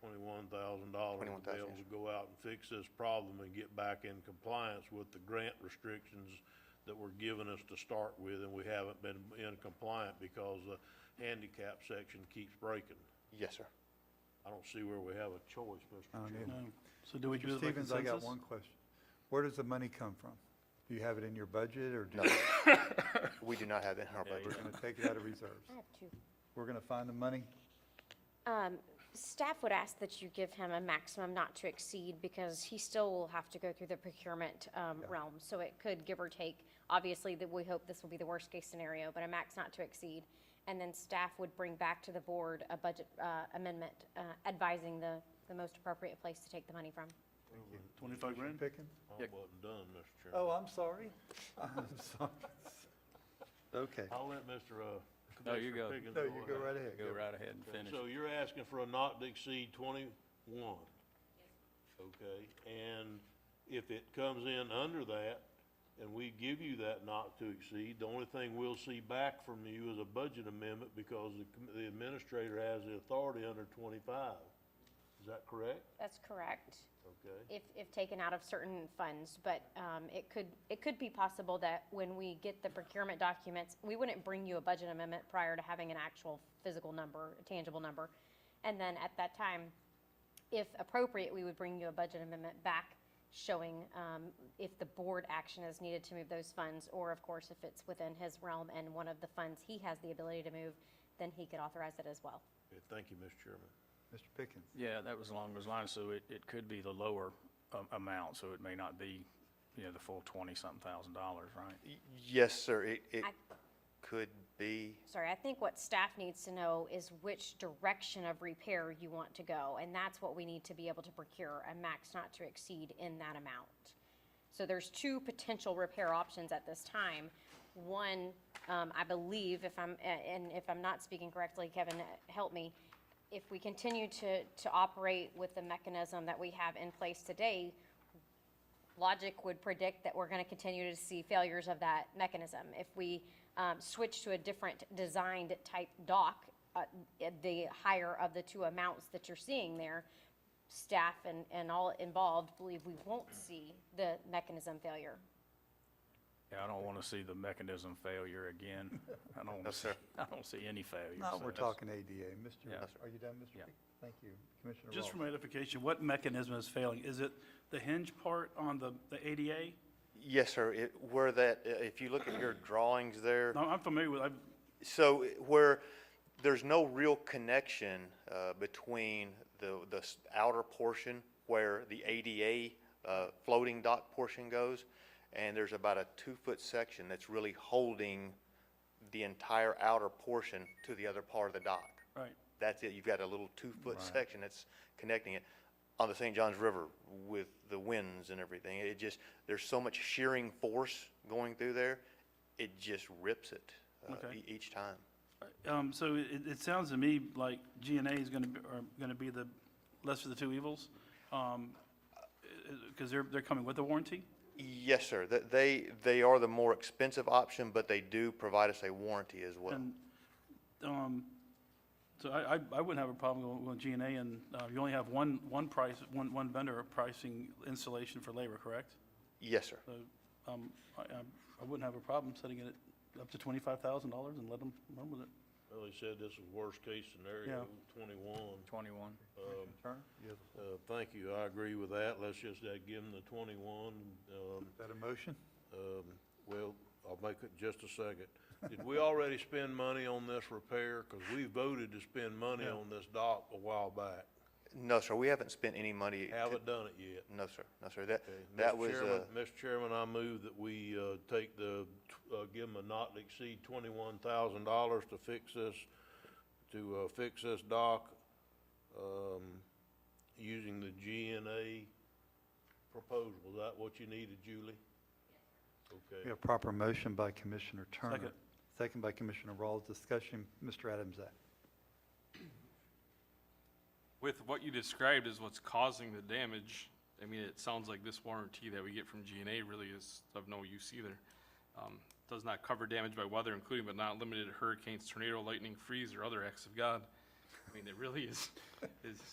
$21,000 to be able to go out and fix this problem and get back in compliance with the grant restrictions that were given us to start with, and we haven't been in compliant because the handicap section keeps breaking.
Yes, sir.
I don't see where we have a choice, Mr.
I don't
Chairman.
either.
No. So do we do
Mr.
it by
Stevens, I got
consensus?
one question. Where does the money come from? Do you have it in your budget, or do
No,
you-
we do not have that in our
we're
budget.
going to take it out of reserves?
I have two.
We're going to find the money?
Staff would ask that you give him a maximum not to exceed, because he still will have to go through the procurement realm. So it could give or take, obviously, that we hope this will be the worst-case scenario, but a max not to exceed. And then staff would bring back to the board a budget amendment advising the most appropriate place to take the money from.
25 grand?
Pickens?
I wasn't done, Mr. Chairman.
Oh, I'm sorry. I'm sorry. Okay.
I'll let Mr.
No, you
Commissioner
go.
Pickens
No, you go right ahead.
Go right ahead and finish.
So you're asking for a not to exceed 21? Okay, and if it comes in under that, and we give you that not to exceed, the only thing we'll see back from you is a budget amendment, because the administrator has the authority under 25. Is that correct?
That's correct,
Okay.
if taken out of certain funds. But it could be possible that when we get the procurement documents, we wouldn't bring you a budget amendment prior to having an actual physical number, a tangible number. And then at that time, if appropriate, we would bring you a budget amendment back showing if the board action is needed to move those funds, or of course, if it's within his realm and one of the funds he has the ability to move, then he could authorize it as well.
Okay, thank you, Mr. Chairman.
Mr. Pickens?
Yeah, that was along those lines, so it could be the lower amount, so it may not be, the full 20-something thousand dollars, right?
Yes, sir, it
I-
could be.
Sorry, I think what staff needs to know is which direction of repair you want to go, and that's what we need to be able to procure, a max not to exceed in that amount. So there's two potential repair options at this time. One, I believe, if I'm not speaking correctly, Kevin, help me, if we continue to operate with the mechanism that we have in place today, logic would predict that we're going to continue to see failures of that mechanism. If we switch to a different designed type dock, the higher of the two amounts that you're seeing there, staff and all involved believe we won't see the mechanism failure.
Yeah, I don't want to see the mechanism failure again. I don't
No,
want
sir.
I don't see any failure.
No,
so
we're
that's-
talking ADA. Mr.
Yeah.
Are you done, Mr.
Yeah.
Pickens? Thank you. Commissioner
Just
Rawls.
for my edification, what mechanism is failing? Is it the hinge part on the ADA?
Yes, sir, where that, if you look at your drawings there,
No, I'm familiar with,
so where there's no real connection between the outer portion where the ADA floating dock portion goes, and there's about a 2-foot section that's really holding the entire outer portion to the other part of the dock.
right.
That's it. You've got a little 2-foot section that's connecting it. On the St. Johns River with the winds and everything, there's so much shearing force going through there, it just rips it
Okay.
each time.
So it sounds to me like G&A is going to be the lesser of the two evils, because they're coming with a warranty?
Yes, sir. They are the more expensive option, but they do provide us a warranty as well.
And, so I wouldn't have a problem going with G&A, and you only have one vendor pricing installation for labor, correct?
Yes, sir.
So I wouldn't have a problem setting it up to $25,000 and let them run with it.
Well, he said this was worst-case scenario, 21.
21.
Turner, you have the floor.
Thank you, I agree with that. Let's just give him the 21.
Is that a motion?
Well, I'll make it just a second. Did we already spend money on this repair? Because we voted to spend money on this dock a while back.
No, sir, we haven't spent any money.
Haven't done it yet.
No, sir, no, sir. That,
Okay.
that
Mr.
was,
Chairman- Mr. Chairman, I move that we take give them a not to exceed $21,000 to fix this dock, using the GNA proposal. Is that what you needed, Julie?
We
Okay.
have a proper motion by Commissioner Turner.
Second.
Second by Commissioner Rawls. Discussion, Mr. Adamzak.
With what you described as what's causing the damage, I mean, it sounds like this warranty that we get from GNA really is of no use either. Does not cover damage by weather, including but not limited to hurricanes, tornado, lightning, freeze, or other acts of God. I mean, it really is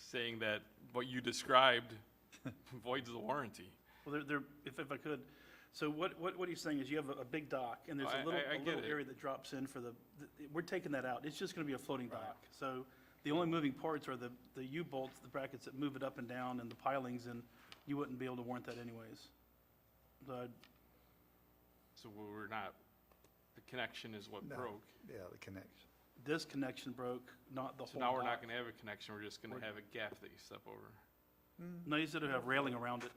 saying that what you described voids the warranty.
Well, if I could, so what he's saying is you have a big dock, and there's
I
a little
get it.
area that drops in for we're taking that out. It's just gonna be a floating dock. So the only moving parts are the U-bolts, the brackets that move it up and down, and the pilings, and you wouldn't be able to warrant that anyways. So
So we're not, the connection is what
No.
broke.
Yeah, the connection.
this connection broke, not the whole
So now we're not
dock.
gonna have a connection, we're just gonna have a gap that you step over.
No, you said to have railing around it.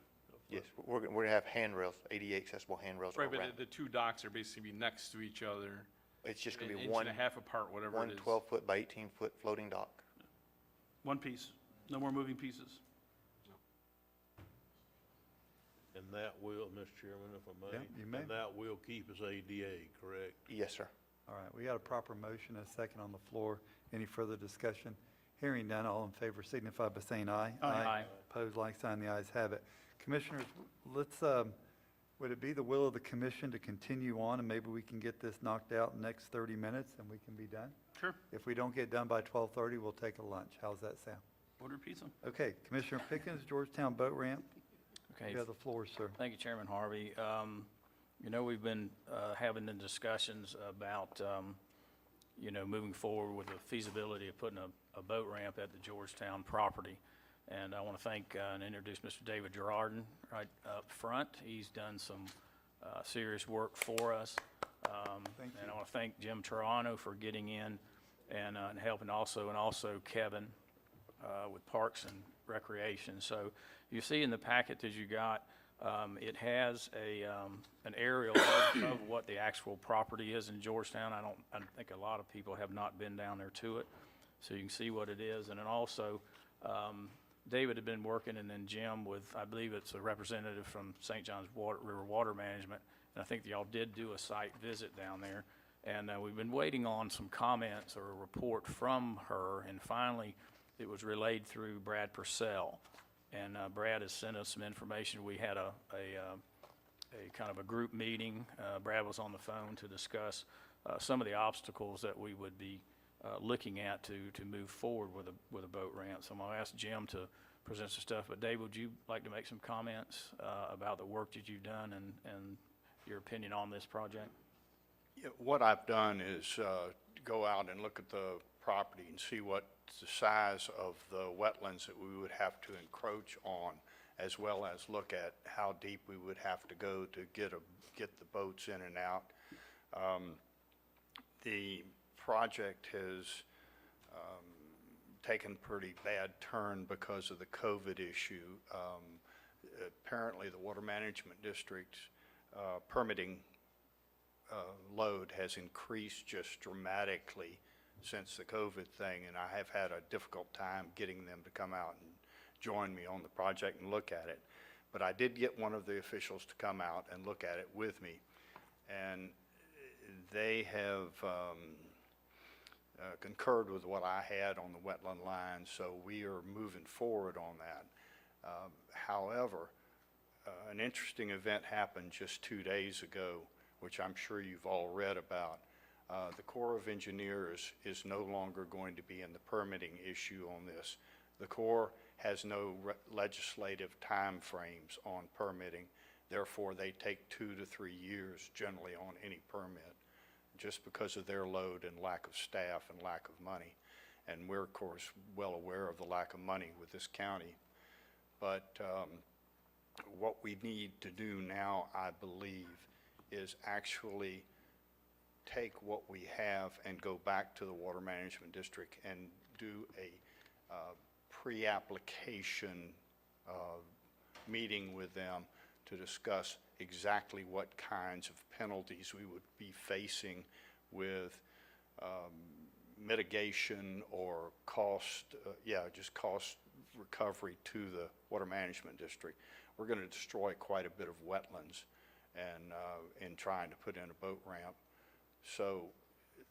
yes, we're gonna have handrails, ADA accessible handrails
Right,
around.
but the two docks are basically next to each other,
It's just
an
gonna be
inch and a half apart, whatever
one
it is.
12-foot by 18-foot floating dock.
One piece, no more moving pieces.
And that will, Mr. Chairman, if I may.
Yeah, you may.
And that will keep us ADA, correct?
Yes, sir.
All right, we got a proper motion, a second on the floor. Any further discussion? Hearing none, all in favor signify by saying aye.
Aye.
Opposed, like sign, the ayes have it. Commissioners, let's, would it be the will of the commission to continue on, and maybe we can get this knocked out in the next 30 minutes, and we can be done?
Sure,
If we don't get done by 12:30, we'll take a lunch. How's that sound?
order pizza.
Okay, Commissioner Pickens, Georgetown Boat Ramp,
Okay.
you have the floor, sir.
Thank you, Chairman Harvey. You know, we've been having the discussions about, you know, moving forward with the feasibility of putting a boat ramp at the Georgetown property. And I want to thank and introduce Mr. David Gerardin right up front. He's done some serious work for us.
Thank
And
you.
I want to thank Jim Toronto for getting in and helping also, and also Kevin with Parks and Recreation. So you see in the packet that you got, it has an aerial of what the actual property is in Georgetown. I think a lot of people have not been down there to it, so you can see what it is. And then also, David had been working, and then Jim with, I believe it's a representative from St. John's River Water Management, and I think y'all did do a site visit down there. And we've been waiting on some comments or a report from her, and finally, it was relayed through Brad Purcell. And Brad has sent us some information. We had a kind of a group meeting. Brad was on the phone to discuss some of the obstacles that we would be looking at to move forward with a boat ramp. So I'm going to ask Jim to present some stuff. But Dave, would you like to make some comments about the work that you've done and your opinion on this project?
Yeah, what I've done is go out and look at the property and see what the size of the wetlands that we would have to encroach on, as well as look at how deep we would have to go to get the boats in and out. The project has taken a pretty bad turn because of the COVID issue. Apparently, the Water Management District's permitting load has increased just dramatically since the COVID thing, and I have had a difficult time getting them to come out and join me on the project and look at it. But I did get one of the officials to come out and look at it with me, and they have concurred with what I had on the wetland line, so we are moving forward on that. However, an interesting event happened just 2 days ago, which I'm sure you've all read about. The Corps of Engineers is no longer going to be in the permitting issue on this. The Corps has no legislative time frames on permitting. Therefore, they take 2 to 3 years generally on any permit. just because of their load and lack of staff and lack of money. And we're, of course, well aware of the lack of money with this county. But what we need to do now, I believe, is actually take what we have and go back to the Water Management District and do a pre-application meeting with them to discuss exactly what kinds of penalties we would be facing with mitigation or cost, just cost recovery to the Water Management District. We're going to destroy quite a bit of wetlands and in trying to put in a boat ramp. So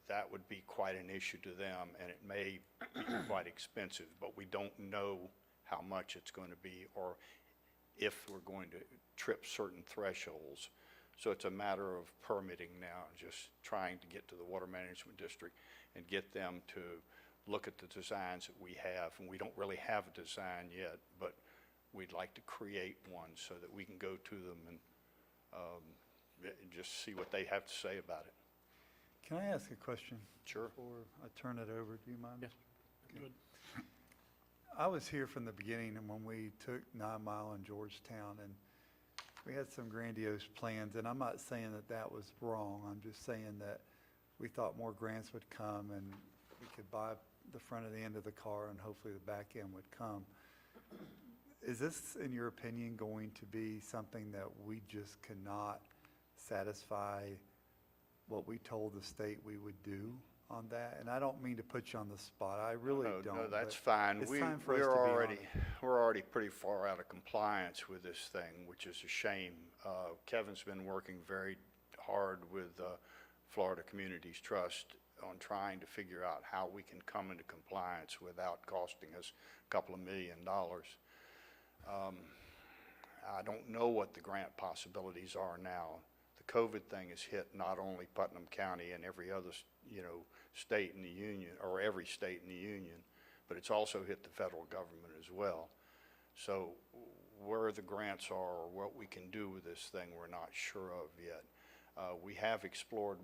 that would be quite an issue to them, and it may be quite expensive, but we don't know how much it's going to be or if we're going to trip certain thresholds. So it's a matter of permitting now, just trying to get to the Water Management District and get them to look at the designs that we have. And we don't really have a design yet, but we'd like to create one so that we can go to them and just see what they have to say about it.
Can I ask a question?
Sure.
Before I turn it over, do you mind?
Yes. Good.
I was here from the beginning and when we took 9 Mile and Georgetown, and we had some grandiose plans, and I'm not saying that that was wrong. I'm just saying that we thought more grants would come and we could buy the front of the end of the car and hopefully the back end would come. Is this, in your opinion, going to be something that we just cannot satisfy what we told the state we would do on that? And I don't mean to put you on the spot. I really don't.
No, that's
but
fine.
It's time for us to be honest.
We're already pretty far out of compliance with this thing, which is a shame. Kevin's been working very hard with Florida Communities Trust on trying to figure out how we can come into compliance without costing us a couple of $1 million. I don't know what the grant possibilities are now. The COVID thing has hit not only Putnam County and every other, state in the union, or every state in the union, but it's also hit the federal government as well. So where the grants are or what we can do with this thing, we're not sure of yet. We have explored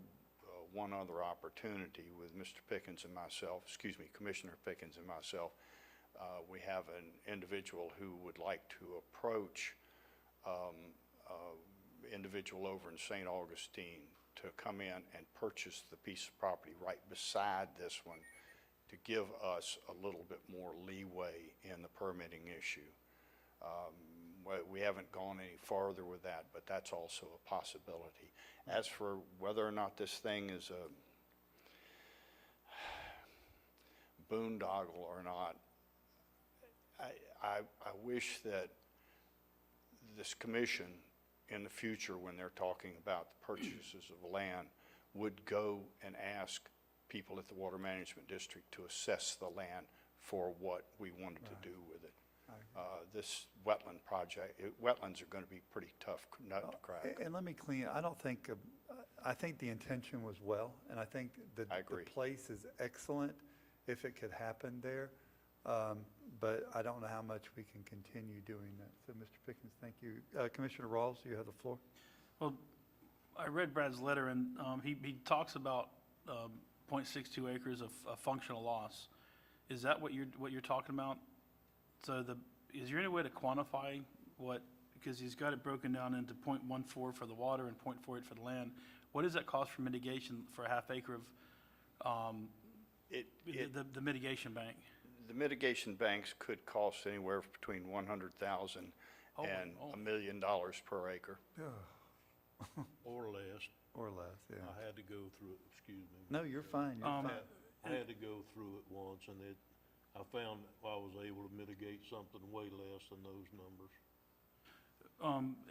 one other opportunity with Mr. Pickens and myself, Commissioner Pickens and myself. We have an individual who would like to approach individual over in St. Augustine to come in and purchase the piece of property right beside this one to give us a little bit more leeway in the permitting issue. We haven't gone any farther with that, but that's also a possibility. As for whether or not this thing is a boondoggle or not, I wish that this commission in the future, when they're talking about the purchases of land, would go and ask people at the Water Management District to assess the land for what we wanted to do with it. This wetland project, wetlands are going to be pretty tough nut to crack.
And let me clean, I think the intention was well, and I think that
I
the
agree.
place is excellent if it could happen there. But I don't know how much we can continue doing that. So, Mr. Pickens, thank you. Commissioner Rawls, you have the floor.
Well, I read Brad's letter, and he talks about 0.62 acres of functional loss. Is that what you're talking about? So is there any way to quantify what, because he's got it broken down into 0.14 for the water and 0.48 for the land. What does that cost for mitigation for a half acre of the mitigation bank?
The mitigation banks could cost anywhere between $100,000 and $1 million per acre.
Or less.
Or less, yeah.
I had to go through it, excuse me.
No, you're fine, you're fine.
I had to go through it once, and I found I was able to mitigate something way less than those numbers.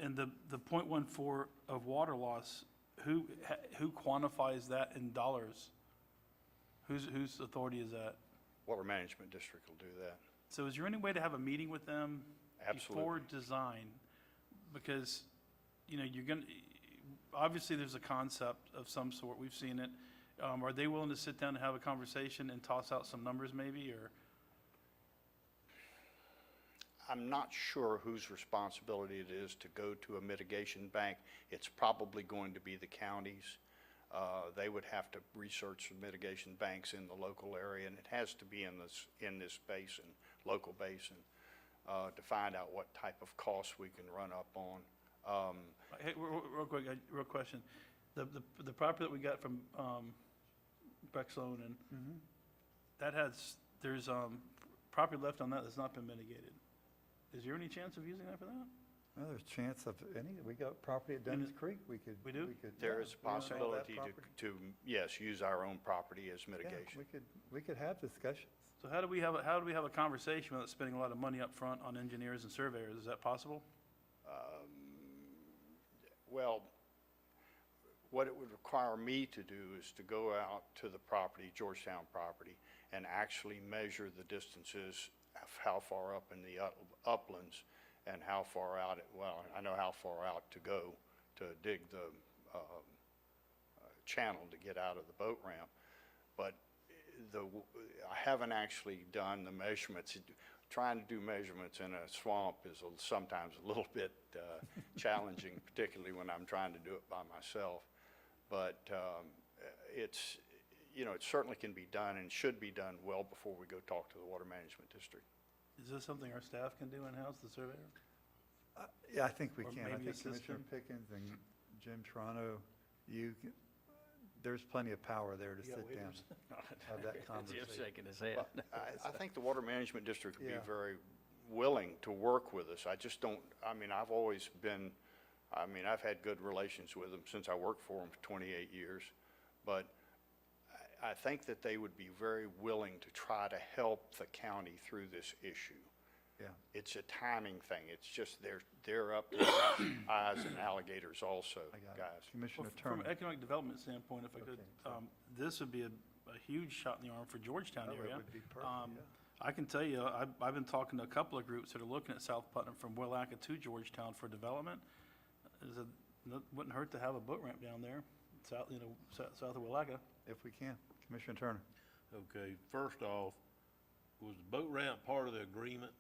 And the 0.14 of water loss, who quantifies that in dollars? Whose authority is that?
Water Management District will do that.
So is there any way to have a meeting with them before
Absolutely.
design? Because, you're going to, obviously there's a concept of some sort, we've seen it. Are they willing to sit down and have a conversation and toss out some numbers maybe, or?
I'm not sure whose responsibility it is to go to a mitigation bank. It's probably going to be the county's. They would have to research the mitigation banks in the local area, and it has to be in this basin, local basin, to find out what type of costs we can run up on.
Hey, real quick, real question. The property that we got from, Breckstone and there's, property left on that that's not been mitigated. Is there any chance of using that for that?
Well, there's a chance of we got property at Dunn's Creek, we could.
We do?
There
yeah,
is a
we own all that
possibility
property.
to, yes, use our own property as
Yeah,
mitigation.
we could have discussions.
So how do we have a conversation without spending a lot of money up front on engineers and surveyors? Is that possible?
Well, what it would require me to do is to go out to the property, Georgetown property, and actually measure the distances of how far up in the uplands and how far out, well, I know how far out to go to dig the channel to get out of the boat ramp. But I haven't actually done the measurements. Trying to do measurements in a swamp is sometimes a little bit challenging, particularly when I'm trying to do it by myself. But it's, it certainly can be done and should be done well before we go talk to the Water Management District.
Is this something our staff can do in-house, the surveyor?
Yeah, I think we
Or
can. I
maybe
think
a
Commissioner
sister.
Pickens and Jim Toronto, there's plenty of power there to sit down and have that conversation.
Jim's shaking his head.
I think the Water Management District would be
Yeah.
very willing to work with us. I just don't, I've always been, I've had good relations with them since I worked for them for 28 years. But I think that they would be very willing to try to help the county through this issue.
Yeah.
It's a timing thing. It's just they're up to their eyes and alligators also,
I got it.
guys.
Commissioner
From
Turner.
an economic development standpoint, if I could,
Okay, sorry.
this would be a huge shot in the arm for Georgetown
Oh, it
area.
would be perfect, yeah.
I can tell you, I've been talking to a couple of groups that are looking at South Putnam from Willaca to Georgetown for development. Wouldn't hurt to have a boat ramp down there, south of Willaca.
If we can. Commissioner Turner.
Okay, first off, was the boat ramp part of the agreement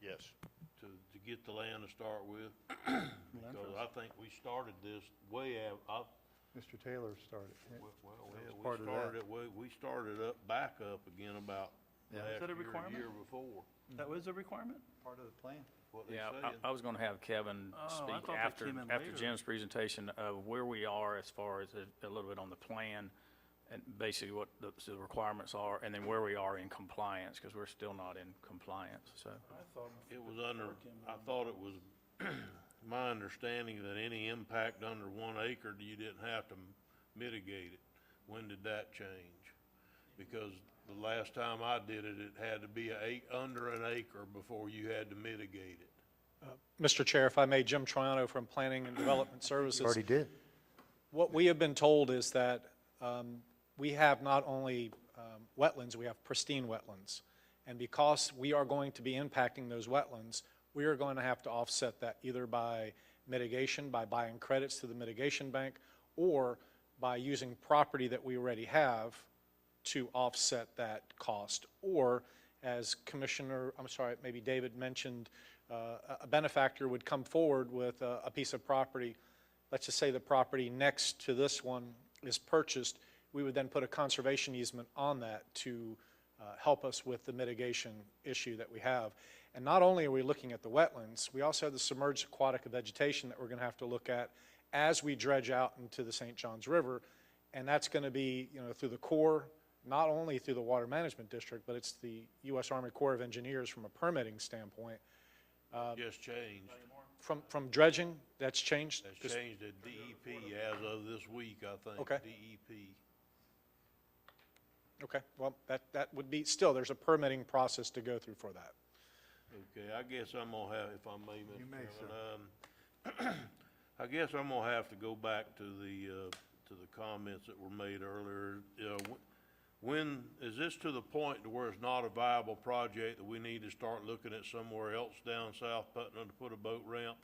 Yes.
to get the land to start with? Because I think we started this
Mr. Taylor started.
we
part of that.
started we started back up again about
Yeah.
last
Is that a
year,
requirement?
year before.
That was a requirement?
Part of the plan.
What they
Yeah,
saying.
I was going to have Kevin
Oh, I
speak
thought that
after
came in
after
later.
Jim's presentation of where we are as far as a little bit on the plan and basically what the requirements are, and then where we are in compliance, because we're still not in compliance, so.
It was I thought it was my understanding that any impact under 1 acre, you didn't have to mitigate it. When did that change? Because the last time I did it, it had to be under an acre before you had to mitigate it.
Mr. Chair, if I may, Jim Triano from Planning and Development Services.
Already did.
What we have been told is that we have not only wetlands, we have pristine wetlands. And because we are going to be impacting those wetlands, we are going to have to offset that either by mitigation, by buying credits to the mitigation bank, or by using property that we already have to offset that cost. Or, as maybe David mentioned, a benefactor would come forward with a piece of property. Let's just say the property next to this one is purchased. We would then put a conservation easement on that to help us with the mitigation issue that we have. And not only are we looking at the wetlands, we also have the submerged aquatic vegetation that we're going to have to look at as we dredge out into the St. Johns River. And that's going to be, through the Corps, not only through the Water Management District, but it's the U.S. Army Corps of Engineers from a permitting standpoint.
Just changed.
From dredging, that's changed?
That's changed to DEP as of this week, I think.
Okay.
DEP.
Okay, well, that would be, still, there's a permitting process to go through for that.
Okay, I guess I'm gonna have, if I may,
You
Mr.
may,
Chairman, I guess I'm gonna have to go back to the comments that were made earlier. When, is this to the point to where it's not a viable project that we need to start looking at somewhere else down South Putnam to put a boat ramp?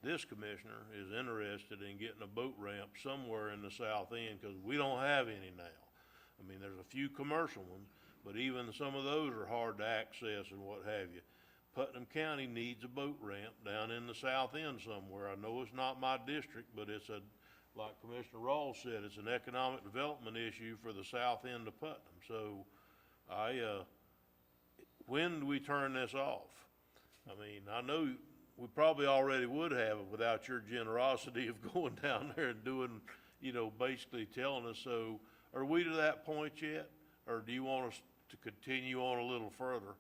This commissioner is interested in getting a boat ramp somewhere in the south end, because we don't have any now. I mean, there's a few commercial ones, but even some of those are hard to access and what have you. Putnam County needs a boat ramp down in the south end somewhere. I know it's not my district, but it's a like Commissioner Rawls said, it's an economic development issue for the south end of Putnam. So when do we turn this off? I mean, I know we probably already would have it without your generosity of going down there and doing, basically telling us. So are we to that point yet? Or do you want us to continue on a little further?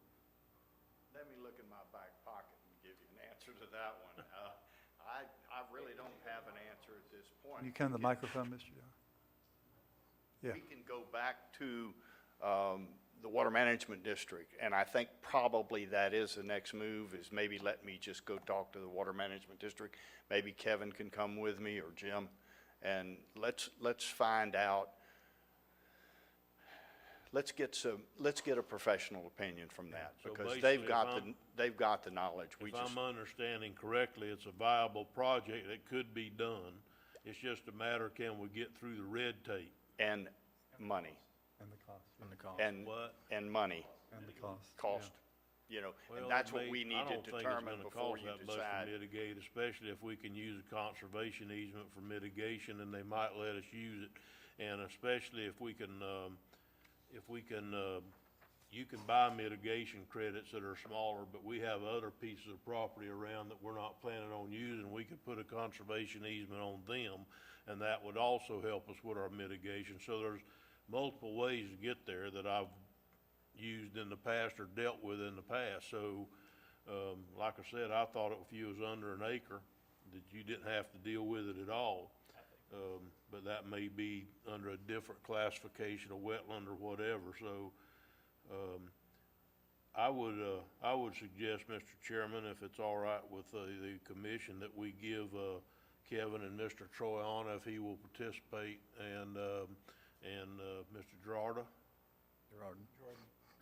Let me look in my back pocket and give you an answer to that one. I really don't have an answer at this point.
Can you come to the microphone, Mr. Young? Yeah.
We can go back to the Water Management District, and I think probably that is the next move, is maybe let me just go talk to the Water Management District. Maybe Kevin can come with me, or Jim, and let's find out. Let's get a professional opinion from that,
So
because
basically,
they've got the knowledge.
If I'm understanding correctly, it's a viable project that could be done. It's just a matter, can we get through the red tape?
And money.
And the cost.
And the cost.
What?
And money,
And the cost.
cost,
Well,
and that's
it
what
may-
we need to determine before you
I don't think it's gonna cost that much
decide.
to mitigate, especially if we can use a conservation easement for mitigation, and they might let us use it. And especially if we can, you can buy mitigation credits that are smaller, but we have other pieces of property around that we're not planning on using. We could put a conservation easement on them, and that would also help us with our mitigation. So there's multiple ways to get there that I've used in the past or dealt with in the past. So, like I said, I thought if you was under an acre, that you didn't have to deal with it at all. But that may be under a different classification of wetland or whatever. So, I would suggest, Mr. Chairman, if it's all right with the commission, that we give Kevin and Mr. Troyana, if he will participate, and Mr. Gerarda.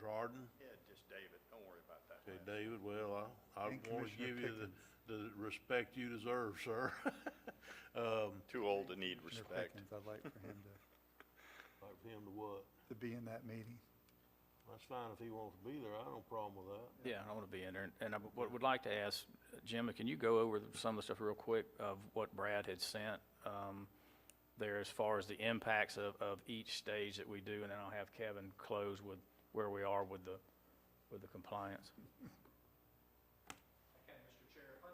Jordan?
Yeah, just David, don't worry about that.
Okay, David, well, I
And
want to
Commissioner
give you
Pickens.
the respect you deserve, sir.
Too old to need
Commissioner
respect.
Pickens, I'd like for him
Like for him to what?
to be in that meeting.
That's fine if he wants to be there, I have no problem with that.
Yeah, I want to be in there. And I would like to ask, Jim, can you go over some of the stuff real quick of what Brad had sent there as far as the impacts of each stage that we do? And then I'll have Kevin close with where we are with the compliance.
Okay, Mr. Chair, if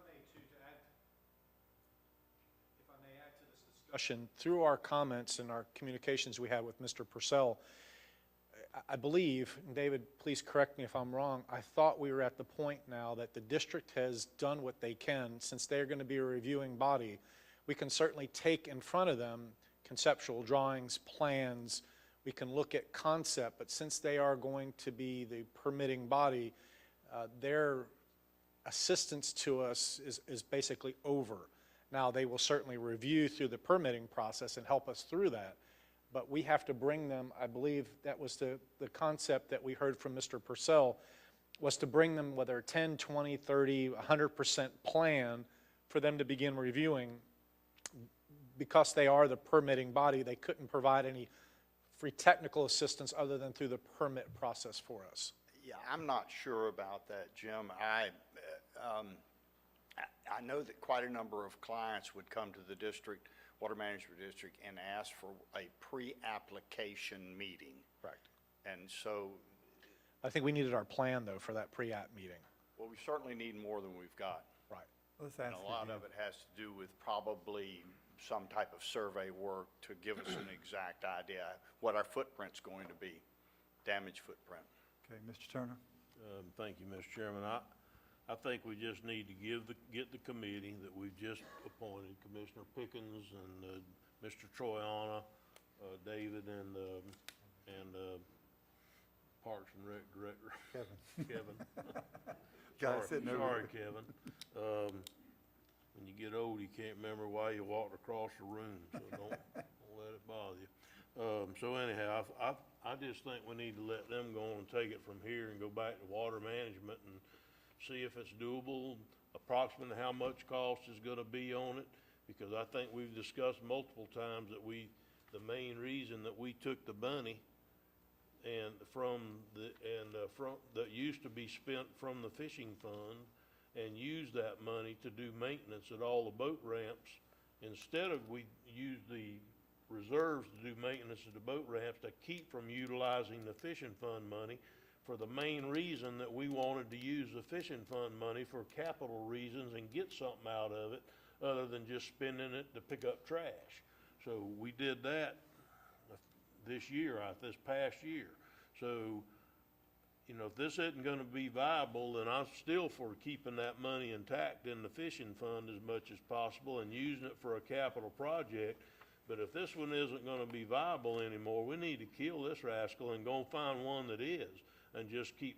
I may add to this discussion, through our comments and our communications we had with Mr. Purcell, I believe, and David, please correct me if I'm wrong, I thought we were at the point now that the district has done what they can. Since they're going to be a reviewing body, we can certainly take in front of them conceptual drawings, plans. We can look at concept, but since they are going to be the permitting body, their assistance to us is basically over. Now, they will certainly review through the permitting process and help us through that, but we have to bring them, I believe that was the concept that we heard from Mr. Purcell, was to bring them whether 10, 20, 30, 100% plan for them to begin reviewing. Because they are the permitting body, they couldn't provide any free technical assistance other than through the permit process for us.
Yeah, I'm not sure about that, Jim. I know that quite a number of clients would come to the district, Water Management District, and ask for a pre-application meeting.
Correct.
And so,
I think we needed our plan, though, for that pre-app meeting.
well, we certainly need more than we've got.
Right.
Let's
And
ask
a
for
lot
Jim.
of it has to do with probably some type of survey work to give us an exact idea what our footprint's going to be, damage footprint.
Okay, Mr. Turner?
Thank you, Mr. Chairman. I think we just need to get the committee that we've just appointed, Commissioner Pickens and Mr. Troyana, David, and Parks and Rec Director. Kevin.
Guy
Sorry-
sitting over
Sorry,
there.
Kevin. When you get old, you can't remember why you walked across the room, so don't let it bother you. So anyhow, I just think we need to let them go on and take it from here and go back to water management and see if it's doable, approximately how much cost is gonna be on it, because I think we've discussed multiple times that the main reason that we took the money and that used to be spent from the fishing fund and use that money to do maintenance at all the boat ramps instead of we use the reserves to do maintenance of the boat ramps, to keep from utilizing the fishing fund money for the main reason that we wanted to use the fishing fund money for capital reasons and get something out of it, other than just spending it to pick up trash. So we did that this past year. So, you know, if this isn't gonna be viable, then I'm still for keeping that money intact in the fishing fund as much as possible and using it for a capital project. But if this one isn't gonna be viable anymore, we need to kill this rascal and go find one that is, and just keep,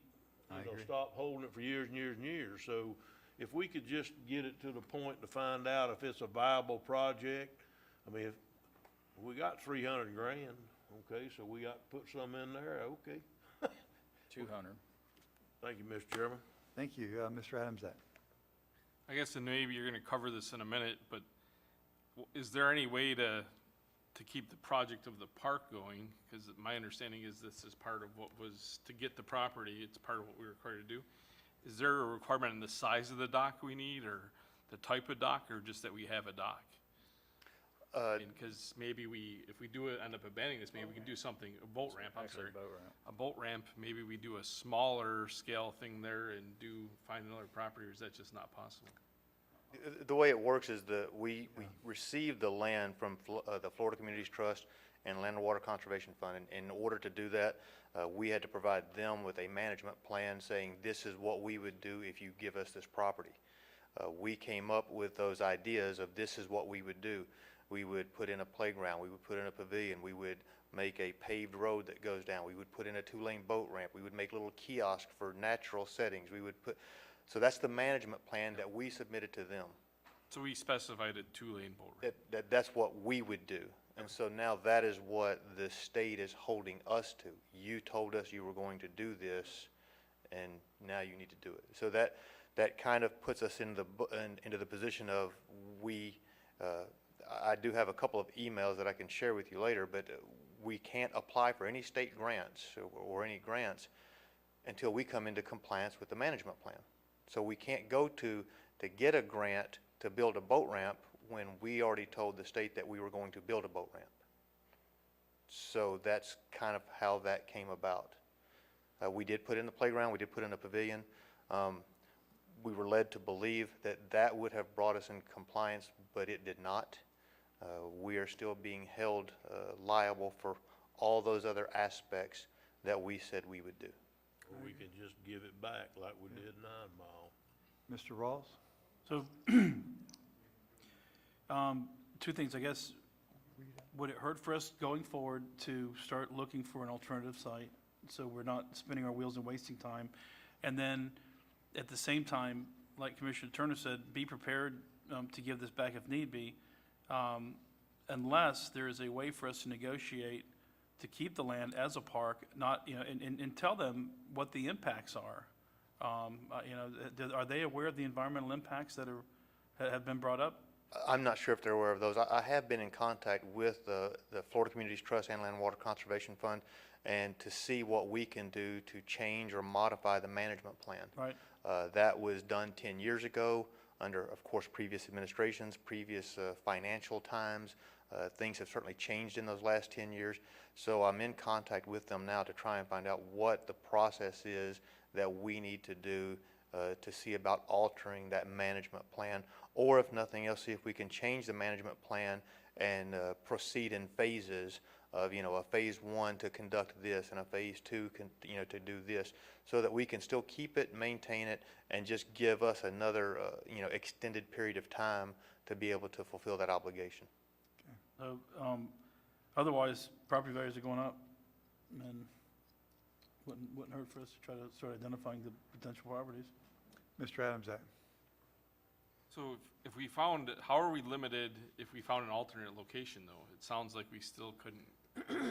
stop holding it for years and years and years. So if we could just get it to the point to find out if it's a viable project, I mean, if we got 300 grand, okay, so we got to put some in there, okay.
200.
Thank you, Mr. Chairman.
Thank you. Mr. Adamzak.
I guess, and maybe you're gonna cover this in a minute, but is there any way to keep the project of the park going? Because my understanding is this is part of what was, to get the property, it's part of what we were required to do. Is there a requirement in the size of the dock we need, or the type of dock, or just that we have a dock? Because maybe if we do end up abandoning this, maybe we can do something, a boat ramp, I'm sorry. A boat ramp, maybe we do a smaller scale thing there and find another property, or is that just not possible?
The way it works is that we receive the land from the Florida Communities Trust and Land and Water Conservation Fund. And in order to do that, we had to provide them with a management plan saying this is what we would do if you give us this property. We came up with those ideas of this is what we would do. We would put in a playground, we would put in a pavilion, we would make a paved road that goes down, we would put in a 2-lane boat ramp, we would make little kiosks for natural settings, so that's the management plan that we submitted to them.
So we specified a 2-lane boat ramp.
That's what we would do. And so now that is what the state is holding us to. You told us you were going to do this, and now you need to do it. So that kind of puts us into the position of I do have a couple of emails that I can share with you later, but we can't apply for any state grants or any grants until we come into compliance with the management plan. So we can't go to get a grant to build a boat ramp when we already told the state that we were going to build a boat ramp. So that's kind of how that came about. We did put in the playground, we did put in a pavilion. We were led to believe that would have brought us in compliance, but it did not. We are still being held liable for all those other aspects that we said we would do.
Or we could just give it back like we did 9 Mile.
Mr. Rawls?
So, two things, I guess. Would it hurt for us going forward to start looking for an alternative site, so we're not spinning our wheels and wasting time? And then, at the same time, like Commissioner Turner said, be prepared to give this back if need be, unless there is a way for us to negotiate to keep the land as a park, not, and tell them what the impacts are. Are they aware of the environmental impacts that have been brought up?
I'm not sure if they're aware of those. I have been in contact with the Florida Communities Trust and Land and Water Conservation Fund, and to see what we can do to change or modify the management plan.
Right.
That was done 10 years ago under, of course, previous administrations, previous financial times. Things have certainly changed in those last 10 years. So I'm in contact with them now to try and find out what the process is that we need to do to see about altering that management plan, or if nothing else, see if we can change the management plan and proceed in phases of, a phase 1 to conduct this and a phase 2 to do this, so that we can still keep it, maintain it, and just give us another extended period of time to be able to fulfill that obligation.
So, otherwise, property values are going up, and wouldn't hurt for us to try to start identifying the potential properties.
Mr. Adamzak?
So if we found, how are we limited if we found an alternate location, though? It sounds like we still couldn't,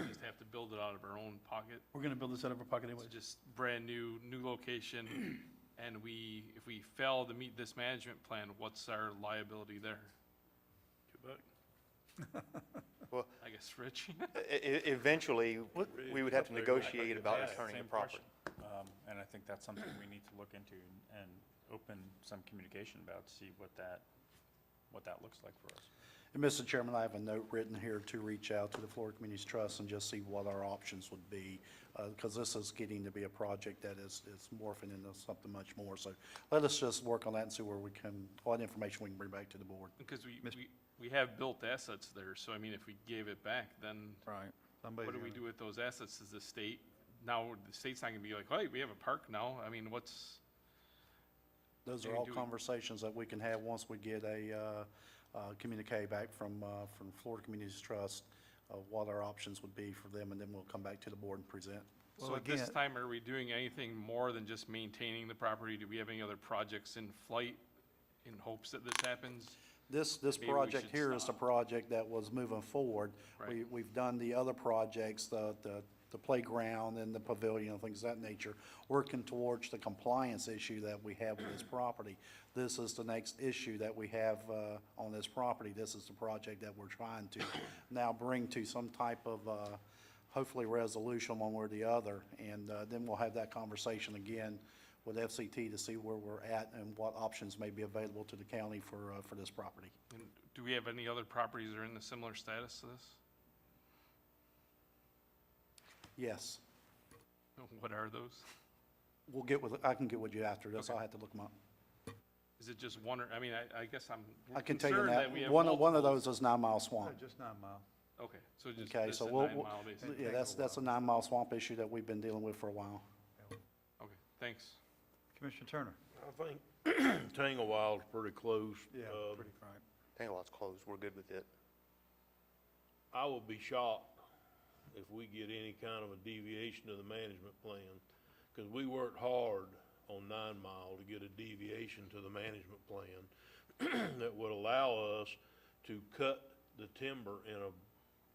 just have to build it out of our own pocket.
We're gonna build this out of our pocket anyway.
It's just brand new location, and if we fail to meet this management plan, what's our liability there?
Well,
I guess Rich?
Eventually, we would have to negotiate about returning the
Same
property.
question. And I think that's something we need to look into and open some communication about, to see what that looks like for us.
And Mr. Chairman, I have a note written here to reach out to the Florida Communities Trust and just see what our options would be, because this is getting to be a project that is morphing into something much more. So let us just work on that and see where we can, what information we can bring back to the board.
Because we have built assets there, so I mean, if we gave it back, then
Right.
what do we do with those assets as the state? Now, the state's not gonna be like, hey, we have a park now, I mean, what's,
Those
Maybe
are all
do we-
conversations that we can have once we get a communique back from Florida Communities Trust, what our options would be for them, and then we'll come back to the board and present.
so at this time, are we doing anything more than just maintaining the property? Do we have any other projects in flight in hopes that this happens?
This
Maybe we
project
should
here is the
stop.
project that was moving forward.
Right.
We've done the other projects, the playground and the pavilion and things of that nature, working towards the compliance issue that we have with this property. This is the next issue that we have on this property. This is the project that we're trying to now bring to some type of, hopefully, resolution one way or the other. And then we'll have that conversation again with FCT to see where we're at and what options may be available to the county for this property.
And do we have any other properties that are in a similar status to this?
Yes.
What are those?
I can get with you after this. I'll have to look them up.
Is it just one, or, I mean, I guess I'm
I can tell you
concerned
that.
that we have
One of
multiple.
those is 9 Mile Swamp.
Just 9 Mile.
Okay, so just,
Okay,
this
so
is
we'll,
9 Mile basically.
yeah, that's a 9 Mile Swamp issue that we've been dealing with for a while.
Okay, thanks.
Commissioner Turner?
I think Tanglewild's pretty close.
Pretty right.
Tanglewild's closed, we're good with it.
I will be shocked if we get any kind of a deviation of the management plan, because we worked hard on 9 Mile to get a deviation to the management plan that would allow us to cut the timber in a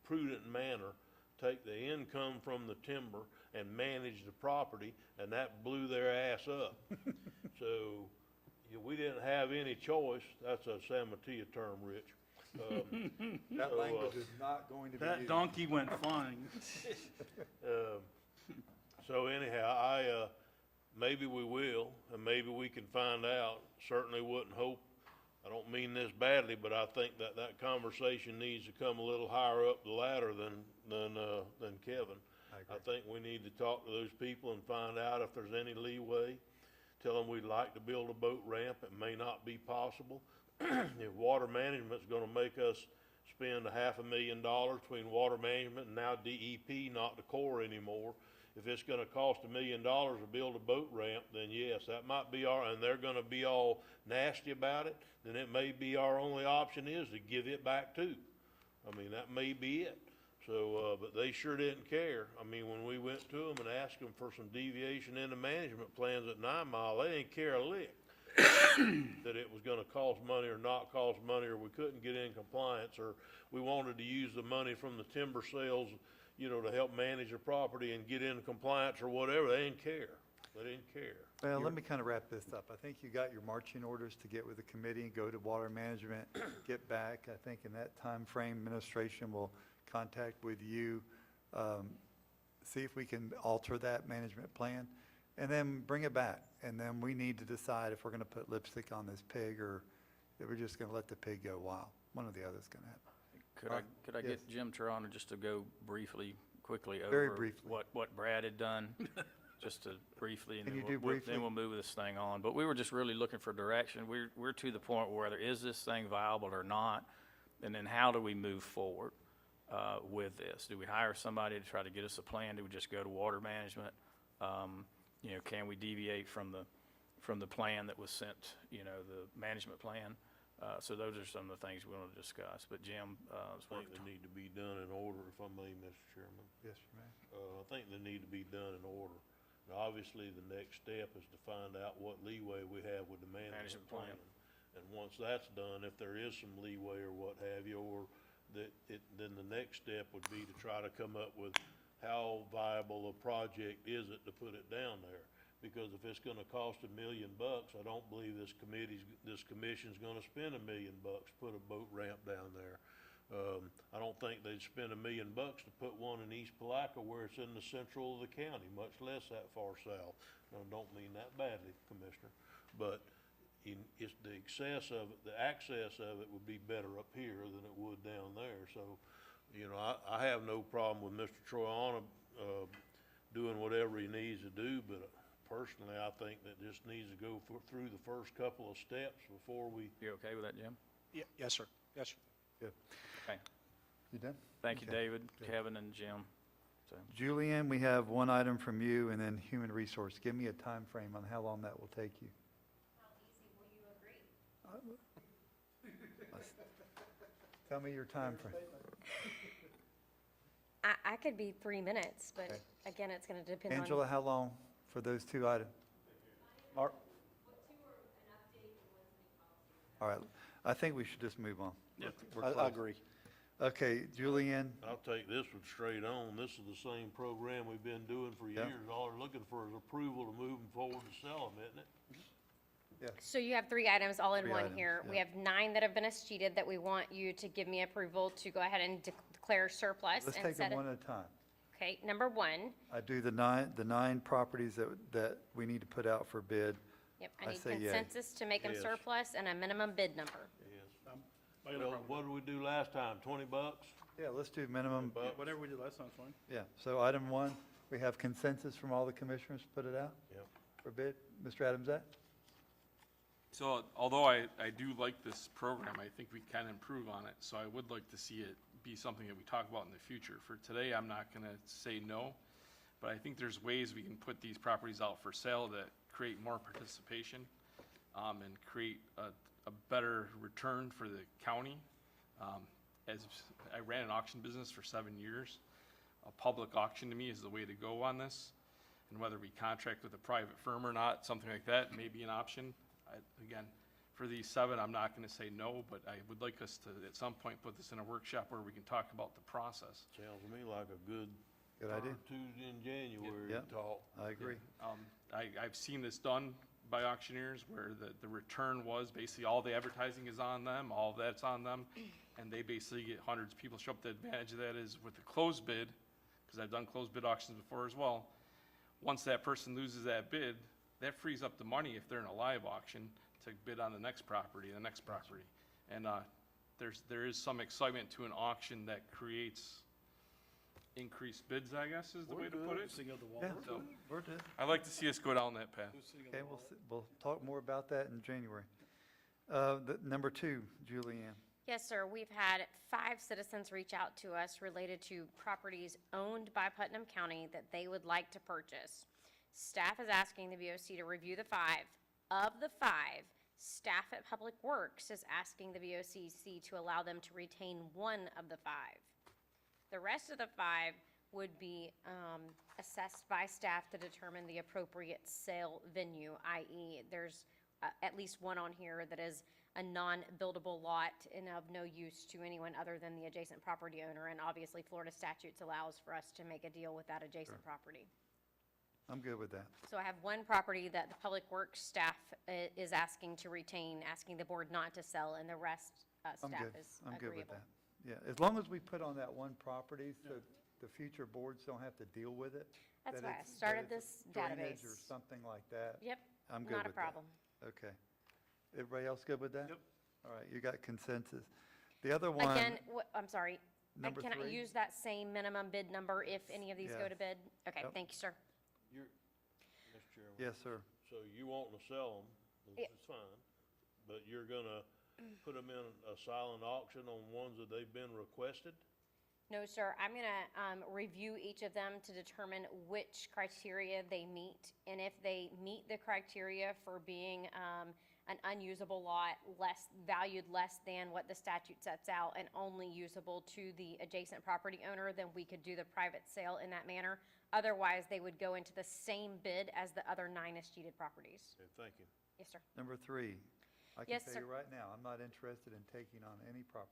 prudent manner, take the income from the timber and manage the property, and that blew their ass up. So, we didn't have any choice. That's a San Mateo term, Rich.
That
So,
language is not going to be
That
used.
donkey went flying.
So anyhow, maybe we will, and maybe we can find out. Certainly wouldn't hope, I don't mean this badly, but I think that conversation needs to come a little higher up the ladder than Kevin. I think we need to talk to those people and find out if there's any leeway. Tell them we'd like to build a boat ramp. It may not be possible. If water management's gonna make us spend $500,000 between water management and now DEP, not the Corps anymore, if it's gonna cost $1 million to build a boat ramp, then yes, that might be and they're gonna be all nasty about it, then it may be our only option is to give it back too. I mean, that may be it. So, but they sure didn't care. I mean, when we went to them and asked them for some deviation in the management plans at 9 Mile, they didn't care a lick that it was gonna cost money or not cost money, or we couldn't get in compliance, or we wanted to use the money from the timber sales, to help manage the property and get in compliance or whatever. They didn't care. They didn't care.
Well, let me kind of wrap this up. I think you got your marching orders to get with the committee and go to water management, get back. I think in that time frame, administration will contact with you, see if we can alter that management plan, and then bring it back. And then we need to decide if we're going to put lipstick on this pig or if we're just going to let the pig go wild. One or the other is going to happen.
Could I
Yes.
get Jim Toronto just to go quickly
Very
over
briefly.
what Brad had done? Just to briefly, and
Can
then
you do briefly?
then we'll move this thing on. But we were just really looking for direction. We're to the point where whether is this thing viable or not? And then how do we move forward with this? Do we hire somebody to try to get us a plan? Do we just go to water management? Can we deviate from the plan that was sent, the management plan? So those are some of the things we want to discuss. But Jim,
I think they need to be done in order, if I may, Mr. Chairman.
Yes, you may.
I think they need to be done in order. Now, obviously, the next step is to find out what leeway we have with the management
Management plan.
plan. And once that's done, if there is some leeway or what have you, or then the next step would be to try to come up with how viable a project is it to put it down there. Because if it's gonna cost $1 million, I don't believe this commission's gonna spend $1 million, put a boat ramp down there. I don't think they'd spend $1 million to put one in East Palaca where it's in the central of the county, much less that far south. I don't mean that badly, Commissioner, but, it's the access of it would be better up here than it would down there. So, you know, I have no problem with Mr. Troyano, doing whatever he needs to do, but personally, I think that this needs to go through the first couple of steps before we.
You okay with that, Jim?
Yes, sir. Yes, sir.
Good.
Okay.
You done?
Thank you,
Okay.
David, Kevin, and Jim. So,
Julianne, we have one item from you, and then Human Resource. Give me a time frame on how long that will take you.
How easy will you agree?
Tell me your time frame.
I could be 3 minutes, but
Okay.
again, it's gonna depend on.
Angela, how long for those two items? Mark? All right, I think we should just move on. We're
I
close.
agree.
Okay, Julianne,
I'll take this one straight on. This is the same program we've been doing for
Yeah.
years. All they're looking for is approval to move them forward to sell them, isn't it?
So you have 3 items all in
Three
one
items,
here. We
yeah.
have 9 that have been escheated that we want you to give me approval to go ahead and declare surplus
let's
and
take
set
them
it.
one at a time.
Okay, number 1,
I do the nine properties that we need to put out for bid.
yep,
I
I need
say yay.
consensus to make them
Yes.
surplus and a minimum bid number.
Yes.
I got no
Well,
problem.
what did we do last time? $20?
Yeah, let's do minimum,
Whatever we did last time's fine.
yeah. So item 1, we have consensus from all the commissioners to put it out
Yep.
for bid. Mr. Adamzak?
So although I do like this program, I think we can improve on it. So I would like to see it be something that we talk about in the future. For today, I'm not going to say no, but I think there's ways we can put these properties out for sale that create more participation and create a better return for the county. As I ran an auction business for 7 years, a public auction to me is the way to go on this. And whether we contract with a private firm or not, something like that may be an option. Again, for these 7, I'm not going to say no, but I would like us to, at some point, put this in a workshop where we can talk about the process.
Sounds to me like a good
Good idea.
Tuesday in January
Yeah.
talk.
I agree.
I've seen this done by auctioneers where the return was basically all the advertising is on them, all of that's on them, and they basically get hundreds of people show up. The advantage of that is with the closed bid, because I've done closed bid auctions before as well, once that person loses that bid, that frees up the money if they're in a live auction to bid on the next property, And there is some excitement to an auction that creates increased bids, I guess is the way to put it.
Sing out the wall.
Yeah,
So
we're good.
I'd like to see us go down that path.
Okay, we'll talk more about that in January. Number 2, Julianne.
Yes, sir. We've had 5 citizens reach out to us related to properties owned by Putnam County that they would like to purchase. Staff is asking the BOC to review the 5. Of the 5, staff at Public Works is asking the BOCC to allow them to retain 1 of the 5. The rest of the 5 would be assessed by staff to determine the appropriate sale venue, i.e. there's at least one on here that is a non-buildable lot and of no use to anyone other than the adjacent property owner. And obviously, Florida statutes allows for us to make a deal with that adjacent property.
I'm good with that.
So I have one property that the Public Works staff is asking to retain, asking the board not to sell, and the rest
I'm
staff
good.
is
I'm good with
agreeable.
that. Yeah, as long as we put on that one property, so the future boards don't have to deal with it.
That's
that
why I
it's- that
started
it's
this
drainage
database.
Or something like that.
Yep,
I'm good
not a
with that.
problem.
Okay. Everybody else good with that?
Yep.
All right, you got consensus. The other one.
Again, I'm sorry.
Number
Can I
3?
use that same minimum bid number if any of these go
Yeah.
to bid? Okay,
Yep.
thank you, sir.
Mr. Chairman.
Yes, sir.
So you wanting to sell them,
Yeah.
which is fine, but you're gonna put them in a silent auction on ones that they've been requested?
No, sir, I'm gonna review each of them to determine which criteria they meet. And if they meet the criteria for being an unusable lot, valued less than what the statute sets out and only usable to the adjacent property owner, then we could do the private sale in that manner. Otherwise, they would go into the same bid as the other 9 escheated properties.
Okay, thank you.
Yes, sir.
Number 3. I can
Yes,
tell
sir.
you right now, I'm not interested in taking on any property.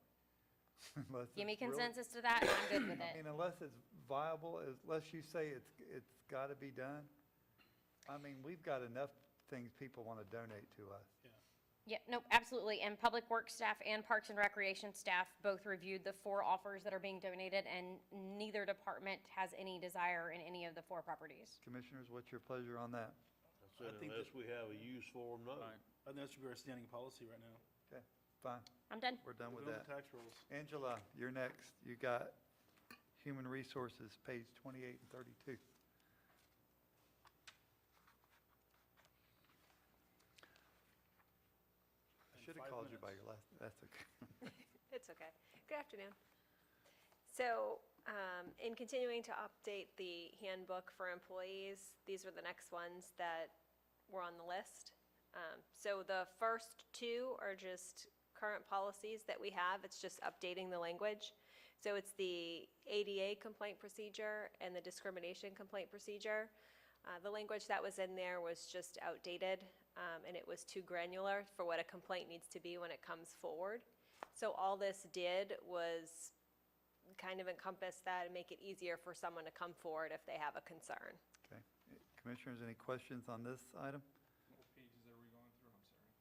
Unless
Give me
it's really-
consensus to that, and I'm good with
I
it.
mean, unless it's viable, unless you say it's got to be done. I mean, we've got enough things people want to donate to us.
Yeah, no, absolutely. And Public Works staff and Parks and Recreation staff both reviewed the 4 offers that are being donated, and neither department has any desire in any of the 4 properties.
Commissioners, what's your pleasure on that?
I said unless we have a use for them, no.
I think that should be our standing policy right now.
Okay, fine.
I'm done.
We're done with
We're
that.
doing the tax rolls.
Angela, you're next. You got Human Resources, page 28 and 32. I should have
5
called you by
minutes.
your last, that's okay.
It's okay. Good afternoon. So, in continuing to update the handbook for employees, these were the next ones that were on the list. So the first two are just current policies that we have. It's just updating the language. So it's the ADA complaint procedure and the discrimination complaint procedure. The language that was in there was just outdated, and it was too granular for what a complaint needs to be when it comes forward. So all this did was kind of encompass that and make it easier for someone to come forward if they have a concern.
Okay. Commissioners, any questions on this item?
What pages are we going through? I'm sorry.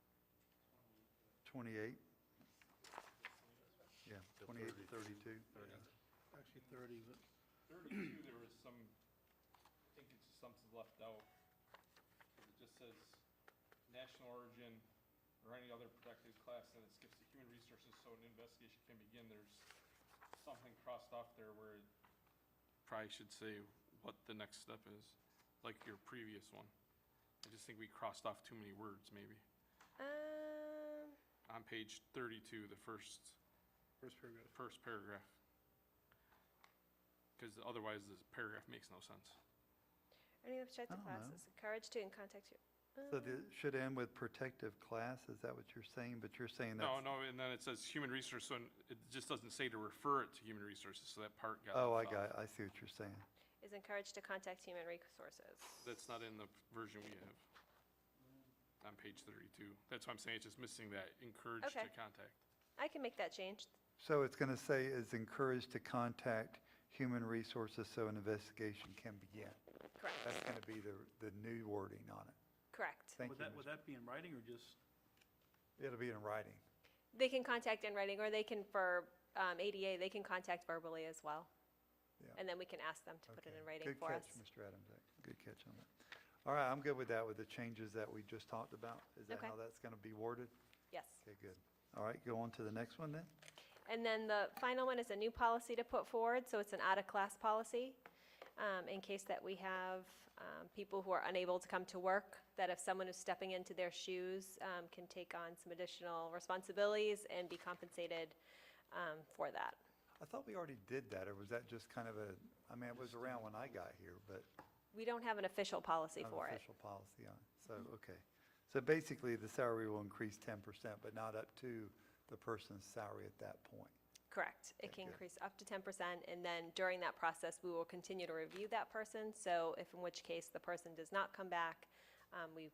28? Yeah, 28 to 32.
Actually 30, but
32, there was some, I think it's just something left out. 'Cause it just says national origin or any other protected class, and it skips to human resources, so an investigation can begin. There's something crossed off there where it probably should say what the next step is, like your previous one. I just think we crossed off too many words, maybe. On page 32, the first
first paragraph.
paragraph. Because otherwise, this paragraph makes no sense.
Any of the protected
I don't know.
classes, encourage to and contact you.
So it should end with protective class, is that what you're saying? But you're saying that's...
No, and then it says human resource, so it just doesn't say to refer it to human resources, so that part got
Oh, I
left off.
got it. I see what you're saying.
Is encouraged to contact human resources.
That's not in the version we have on page 32. That's why I'm saying it's just missing that encouraged to
Okay.
contact.
I can make that change.
So it's going to say is encouraged to contact human resources so an investigation can begin.
Correct.
That's going to be the new wording on it.
Correct.
Thank
Would
you.
that, would that be in writing or just,
It'll be in writing.
They can contact in writing, or they can, for ADA, they can contact verbally as well.
Yeah.
And then we can ask them to put it
Okay.
in writing for us.
Good catch, Mr. Adams. Good catch on that. All right, I'm good with that, with the changes that we just talked about. Is that
Okay.
how that's going to be worded?
Yes.
Okay, good. All right, go on to the next one then.
And then the final one is a new policy to put forward, so it's an out-of-class policy, in case that we have people who are unable to come to work, that if someone who's stepping into their shoes can take on some additional responsibilities and be compensated for that.
I thought we already did that, or was that just kind of a, I mean, it was around when I got here, but
We don't have an official policy
not
for
an
it.
official policy on it. So, okay. So basically, the salary will increase 10%, but not up to the person's salary at that point.
Correct. It
Okay,
can
good.
increase up to 10%, and then during that process, we will continue to review that person. So if, in which case, the person does not come back, we,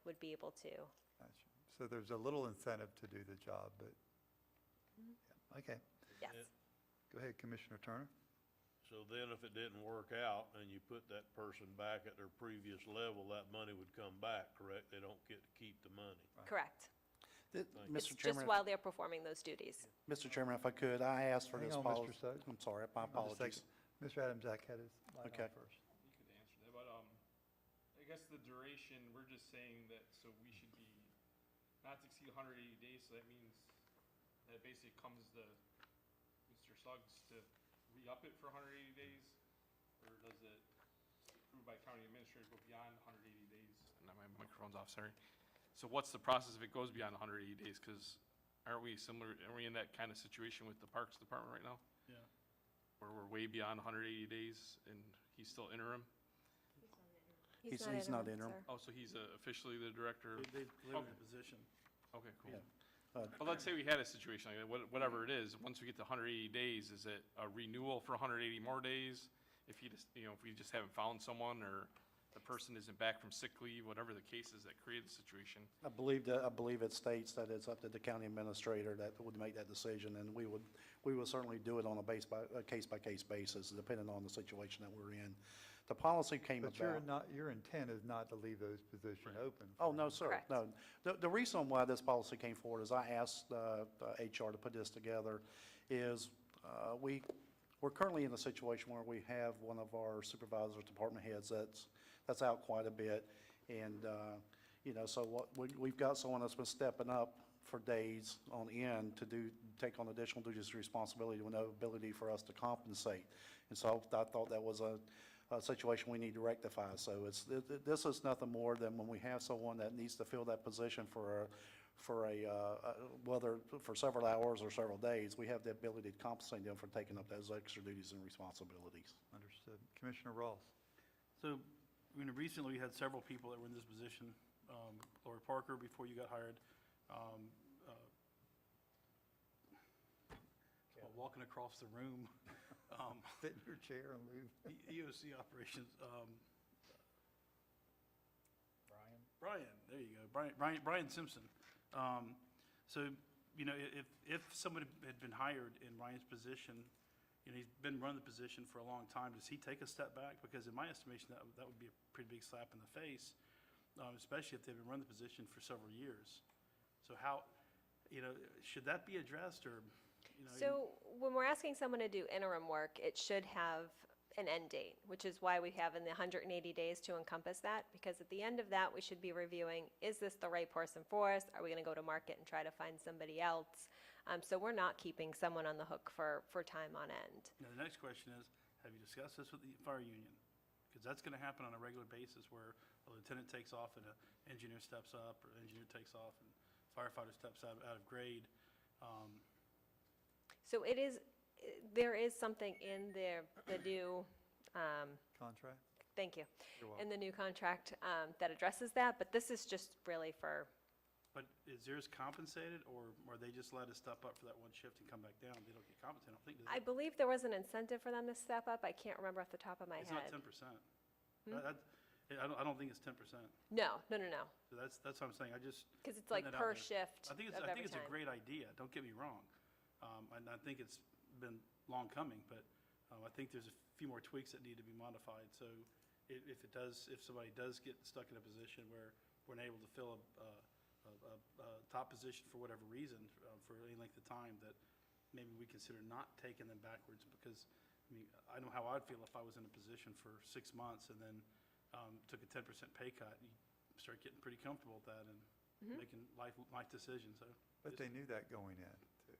would be able to.
Gotcha. So there's a little incentive to do the job, but, yeah, okay.
Yes.
Go ahead, Commissioner Turner.
So then if it didn't work out and you put that person back at their previous level, that money would come back, correct? They don't get to keep the money.
Correct. It's
Mr.
just
Chairman,
while they're performing those duties.
Mr. Chairman, if I could, I asked for
Hang
this
on,
policy.
Mr. Suggs.
I'm sorry, my
Hang on just a
apologies.
second. Mr. Adamsack had his light
Okay.
on first.
You could answer that, but I guess the duration, we're just saying that, so we should be not to exceed 180 days, so that means that basically comes to Mr. Suggs to re-up it for 180 days? Or does it approved by county administrator go beyond 180 days? And my microphone's off, sorry. So what's the process if it goes beyond 180 days? Because aren't we in that kind of situation with the Parks Department right now?
yeah.
Where we're way beyond 180 days and he's still interim?
He's not interim.
sir.
Oh, so he's officially the director?
They live in
Okay.
a position.
Okay, cool.
Yeah.
Well, let's say we had a situation like that, whatever it is, once we get to 180 days, is it a renewal for 180 more days? If you just, if we just haven't found someone or the person isn't back from sick leave, whatever the case is that created the situation?
I believe it states that it's up to the county administrator that would make that decision, and we would certainly do it on a case-by-case basis, depending on the situation that we're in. The policy came
But
about.
your intent is not to leave those positions open.
Oh, no, sir,
Correct.
no. The reason why this policy came forward is I asked HR to put this together is we're currently in a situation where we have one of our supervisors, department heads, that's out quite a bit. And, You know, so we've got someone that's been stepping up for days on end to take on additional duties and responsibility with no ability for us to compensate. And so I thought that was a situation we need to rectify. So this is nothing more than when we have someone that needs to fill that position for whether for several hours or several days, we have the ability to compensate them for taking up those extra duties and responsibilities.
Understood. Commissioner Ross?
So, I mean, recently we had several people that were in this position. Lori Parker, before you got hired. Walking across the room.
Sit in your chair and move.
EOC operations. Brian, there you go. Brian Simpson. So, you know, if somebody had been hired in Ryan's position, you know, he's been running the position for a long time, does he take a step back? Because in my estimation, that would be a pretty big slap in the face, especially if they've been running the position for several years. So how, you know, should that be addressed, or, you know?
So when we're asking someone to do interim work, it should have an end date, which is why we have in the 180 days to encompass that, because at the end of that, we should be reviewing, is this the right person for us? Are we going to go to market and try to find somebody else? So we're not keeping someone on the hook for time on end.
Now, the next question is, have you discussed this with the fire union? Because that's going to happen on a regular basis, where a lieutenant takes off and an engineer steps up, or engineer takes off and firefighter steps out of grade.
So there is something in the new,
Contract?
thank you,
You're
in
welcome.
the new contract that addresses that, but this is just really for,
But is theirs compensated, or they just let us step up for that one shift and come back down? They don't get compensated, I don't think, do
I
they?
believe there was an incentive for them to step up. I can't remember off the top of my
It's not
head.
10%. I don't think it's 10%.
No.
So that's what I'm saying. I just.
Because it's
putting
like
that out
per
there.
shift
I think
of every
it's a
time.
great idea, don't get me wrong. And I think it's been long coming, but I think there's a few more tweaks that need to be modified. So if somebody does get stuck in a position where we're unable to fill a top position for whatever reason, for any length of time, that maybe we consider not taking them backwards, because, I mean, I know how I'd feel if I was in a position for 6 months and then took a 10% pay cut. You start getting pretty comfortable with that and making life decisions, so.
But they knew that going in, too.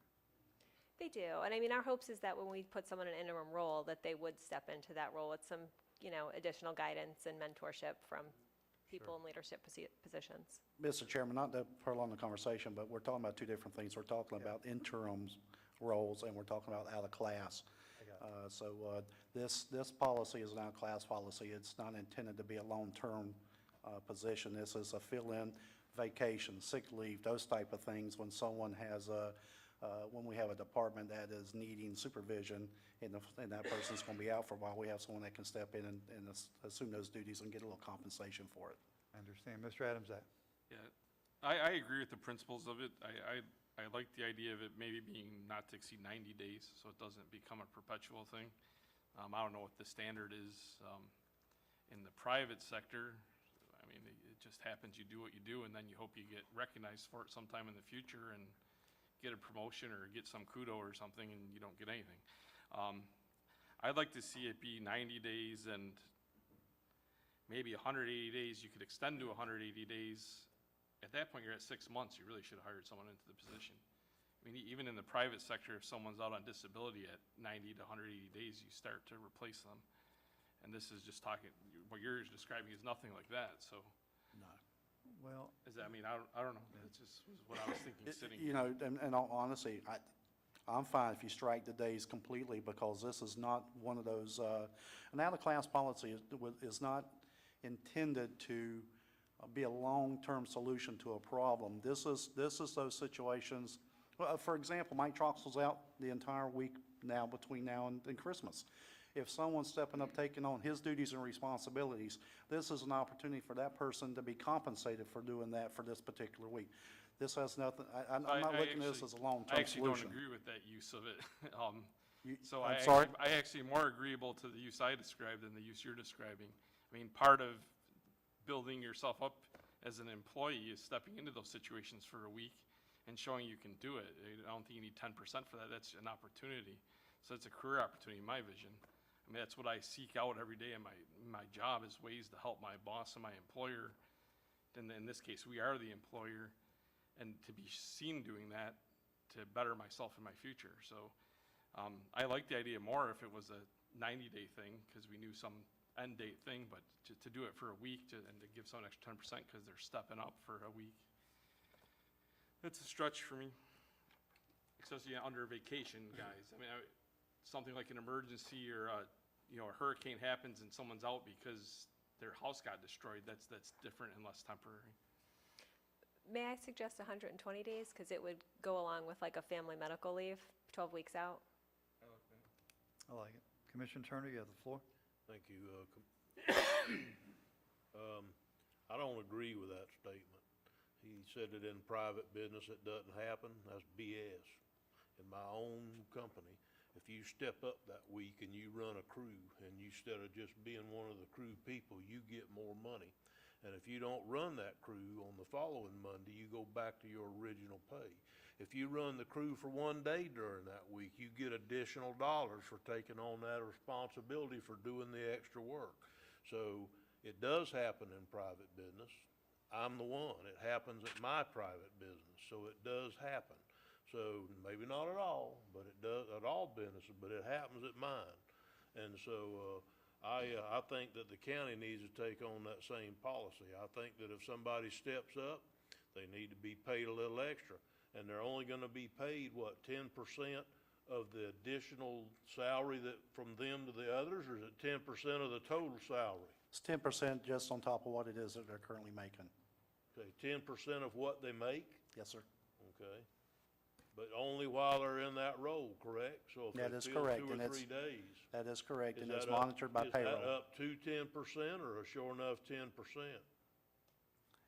They do. And I mean, our hopes is that when we put someone in an interim role, that they would step into that role with some, you know, additional guidance and mentorship from people in leadership positions.
Mr. Chairman, not to prolong the conversation, but we're talking about two different things. We're talking about interim roles, and we're talking about out of class. This policy is an out-of-class policy. It's not intended to be a long-term position. This is a fill-in, vacation, sick leave, those type of things when someone has when we have a department that is needing supervision and that person's going to be out for a while, we have someone that can step in and assume those duties and get a little compensation for it.
I understand. Mr. Adams, that?
Yeah, I agree with the principles of it. I like the idea of it maybe being not to exceed 90 days, so it doesn't become a perpetual thing. I don't know what the standard is in the private sector. I mean, it just happens, you do what you do, and then you hope you get recognized for it sometime in the future and get a promotion or get some kudo or something, and you don't get anything. I'd like to see it be 90 days and maybe 180 days. You could extend to 180 days. At that point, you're at 6 months. You really should have hired someone into the position. I mean, even in the private sector, if someone's out on disability at 90 to 180 days, you start to replace them. And this is just talking, what you're describing is nothing like that, so.
No.
Well,
Is that, I mean, I don't know. That's just was what I was thinking sitting
You
here.
know, and honestly, I'm fine if you strike the days completely, because this is not one of those, an out-of-class policy is not intended to be a long-term solution to a problem. This is those situations. Well, for example, Mike Troxel's out the entire week now between now and Christmas. If someone's stepping up, taking on his duties and responsibilities, this is an opportunity for that person to be compensated for doing that for this particular week. This has nothing, I'm not looking at this as a long-term
I actually don't
solution.
agree with that use of it. So
I'm sorry?
I actually am more agreeable to the use I described than the use you're describing. I mean, part of building yourself up as an employee is stepping into those situations for a week and showing you can do it. I don't think you need 10% for that. That's an opportunity. So it's a career opportunity in my vision. I mean, that's what I seek out every day in my job, is ways to help my boss and my employer in this case, we are the employer, and to be seen doing that to better myself in my future. So I like the idea more if it was a 90-day thing, because we knew some end date thing, but to do it for a week and to give someone extra 10% because they're stepping up for a week, it's a stretch for me, especially under vacation, guys. I mean, something like an emergency or a hurricane happens and someone's out because their house got destroyed. That's different and less temporary.
May I suggest 120 days? Because it would go along with like a family medical leave, 12 weeks out.
I like it. Commissioner Turner, you have the floor.
Thank you. I don't agree with that statement. He said that in private business it doesn't happen. That's BS. In my own company, if you step up that week and you run a crew, and you, instead of just being one of the crew people, you get more money. And if you don't run that crew on the following Monday, you go back to your original pay. If you run the crew for one day during that week, you get additional dollars for taking on that responsibility for doing the extra work. So it does happen in private business. I'm the one. It happens at my private business, so it does happen. So maybe not at all, but it does at all businesses, but it happens at mine. And so I think that the county needs to take on that same policy. I think that if somebody steps up, they need to be paid a little extra. And they're only going to be paid, what, 10% of the additional salary that from them to the others, or is it 10% of the total salary?
It's 10% just on top of what it is that they're currently making.
Okay, 10% of what they make?
Yes, sir.
Okay. But only while they're in that role, correct? So if
That
they
is
fill
correct,
2
and
or
it's-
3 days.
That is correct,
is
and it's
that up-
monitored by payroll.
Is that up to 10% or a sure enough 10%?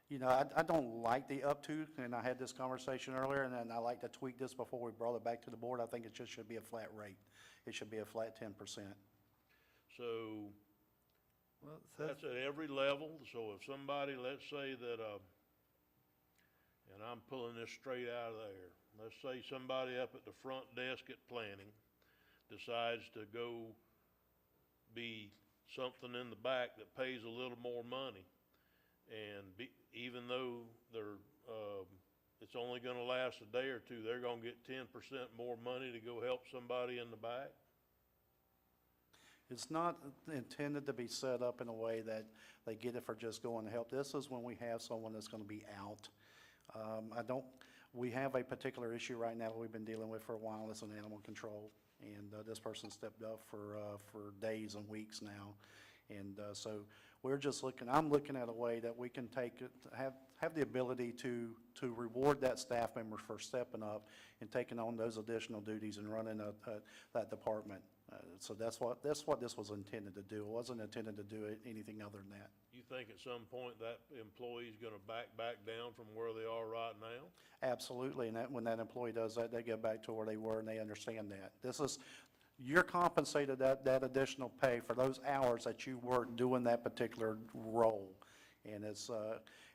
You know, I don't like the up to, and I had this conversation earlier, and then I like to tweak this before we brought it back to the board. I think it just should be a flat rate. It should be a flat 10%.
So
Well, it says,
that's at every level. So if somebody, let's say that, and I'm pulling this straight out of there. Let's say somebody up at the front desk at planning decides to go be something in the back that pays a little more money. And even though they're, it's only gonna last a day or two, they're gonna get 10% more money to go help somebody in the back?
It's not intended to be set up in a way that they get it for just going to help. This is when we have someone that's going to be out. We have a particular issue right now that we've been dealing with for a while. It's an animal control. And this person stepped up for days and weeks now. And so we're just I'm looking at a way that we can have the ability to reward that staff member for stepping up and taking on those additional duties and running that department. So that's what this was intended to do. It wasn't intended to do anything other than that.
You think at some point that employee's gonna back down from where they are right now?
Absolutely, and when that employee does that, they get back to where they were and they understand that. You're compensated that additional pay for those hours that you were doing that particular role. And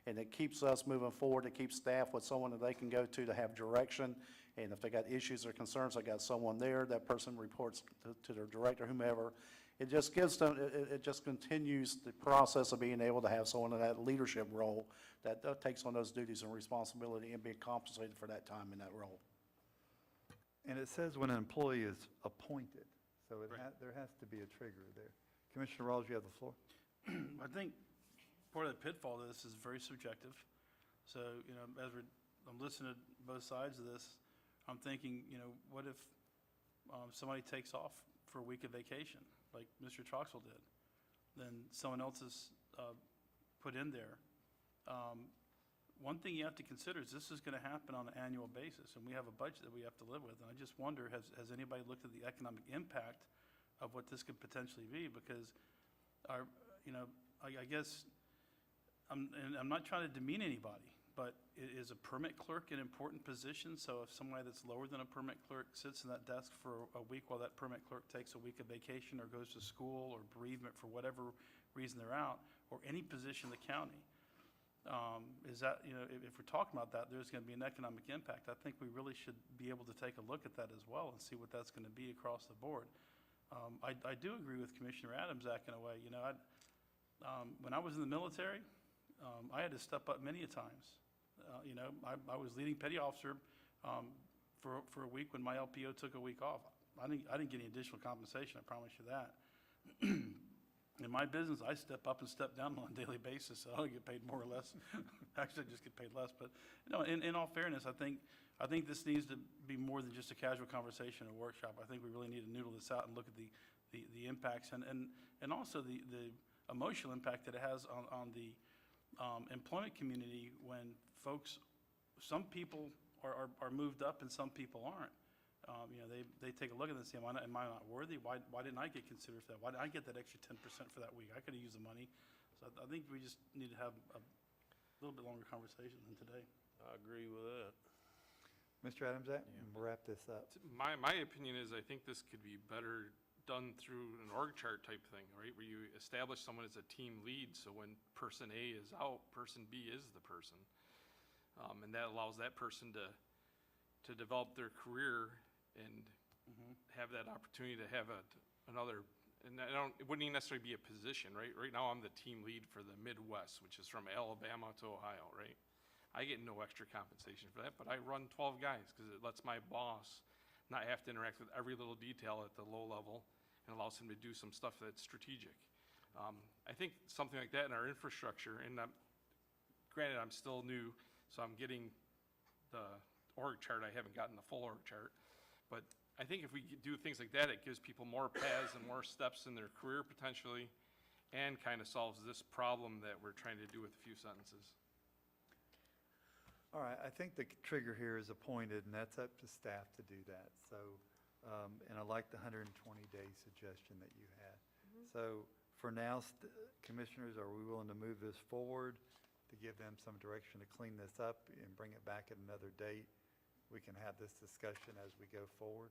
and it keeps us moving forward. It keeps staff with someone that they can go to have direction. And if they got issues or concerns, they got someone there. That person reports to their director, whomever. It just gives them, it just continues the process of being able to have someone in that leadership role that takes on those duties and responsibility and being compensated for that time in that role.
and it says when an employee is appointed, so there has to be a trigger there. Commissioner Rawls, you have the floor.
I think part of the pitfall of this is very subjective. So, as I'm listening to both sides of this, I'm thinking, what if somebody takes off for a week of vacation, like Mr. Troxel did? Then someone else is put in there. One thing you have to consider is this is going to happen on an annual basis, and we have a budget that we have to live with. And I just wonder, has anybody looked at the economic impact of what this could potentially be? Because I guess, and I'm not trying to demean anybody, but is a permit clerk an important position? So if somebody that's lower than a permit clerk sits in that desk for a week while that permit clerk takes a week of vacation or goes to school or bereavement for whatever reason they're out, or any position in the county, is that, if we're talking about that, there's going to be an economic impact. I think we really should be able to take a look at that as well and see what that's going to be across the board. I do agree with Commissioner Adams, in a way. When I was in the military, I had to step up many a times. You know, I was leading petty officer for a week when my LPO took a week off. I didn't get any additional compensation, I promise you that. In my business, I step up and step down on a daily basis, so I don't get paid more or less. Actually, I just get paid less, but, you know, in all fairness, I think this needs to be more than just a casual conversation or workshop. I think we really need to noodle this out and look at the impacts and also the emotional impact that it has on the employment community when folks, some people are moved up and some people aren't. You know, they take a look at this and say, am I not worthy? Why didn't I get considered for that? Why did I get that extra 10% for that week? I could have used the money. So I think we just need to have a little bit longer conversation than today.
I agree with that.
Mr. Adamzak, we'll wrap this up.
My opinion is I think this could be better done through an org chart type thing, right? Where you establish someone as a team lead, so when person A is out, person B is the person. And that allows that person to develop their career and have that opportunity to have another, and it wouldn't even necessarily be a position, right? Right now, I'm the team lead for the Midwest, which is from Alabama to Ohio, right? I get no extra compensation for that, but I run 12 guys because it lets my boss not have to interact with every little detail at the low level and allows him to do some stuff that's strategic. I think something like that in our infrastructure, and granted, I'm still new, so I'm getting the org chart. I haven't gotten the full org chart. But I think if we do things like that, it gives people more paths and more steps in their career potentially, and kind of solves this problem that we're trying to do with a few sentences.
All right, I think the trigger here is appointed, and that's up to staff to do that. So, and I like the 120-day suggestion that you had. So for now, commissioners, are we willing to move this forward to give them some direction to clean this up and bring it back at another date? We can have this discussion as we go forward.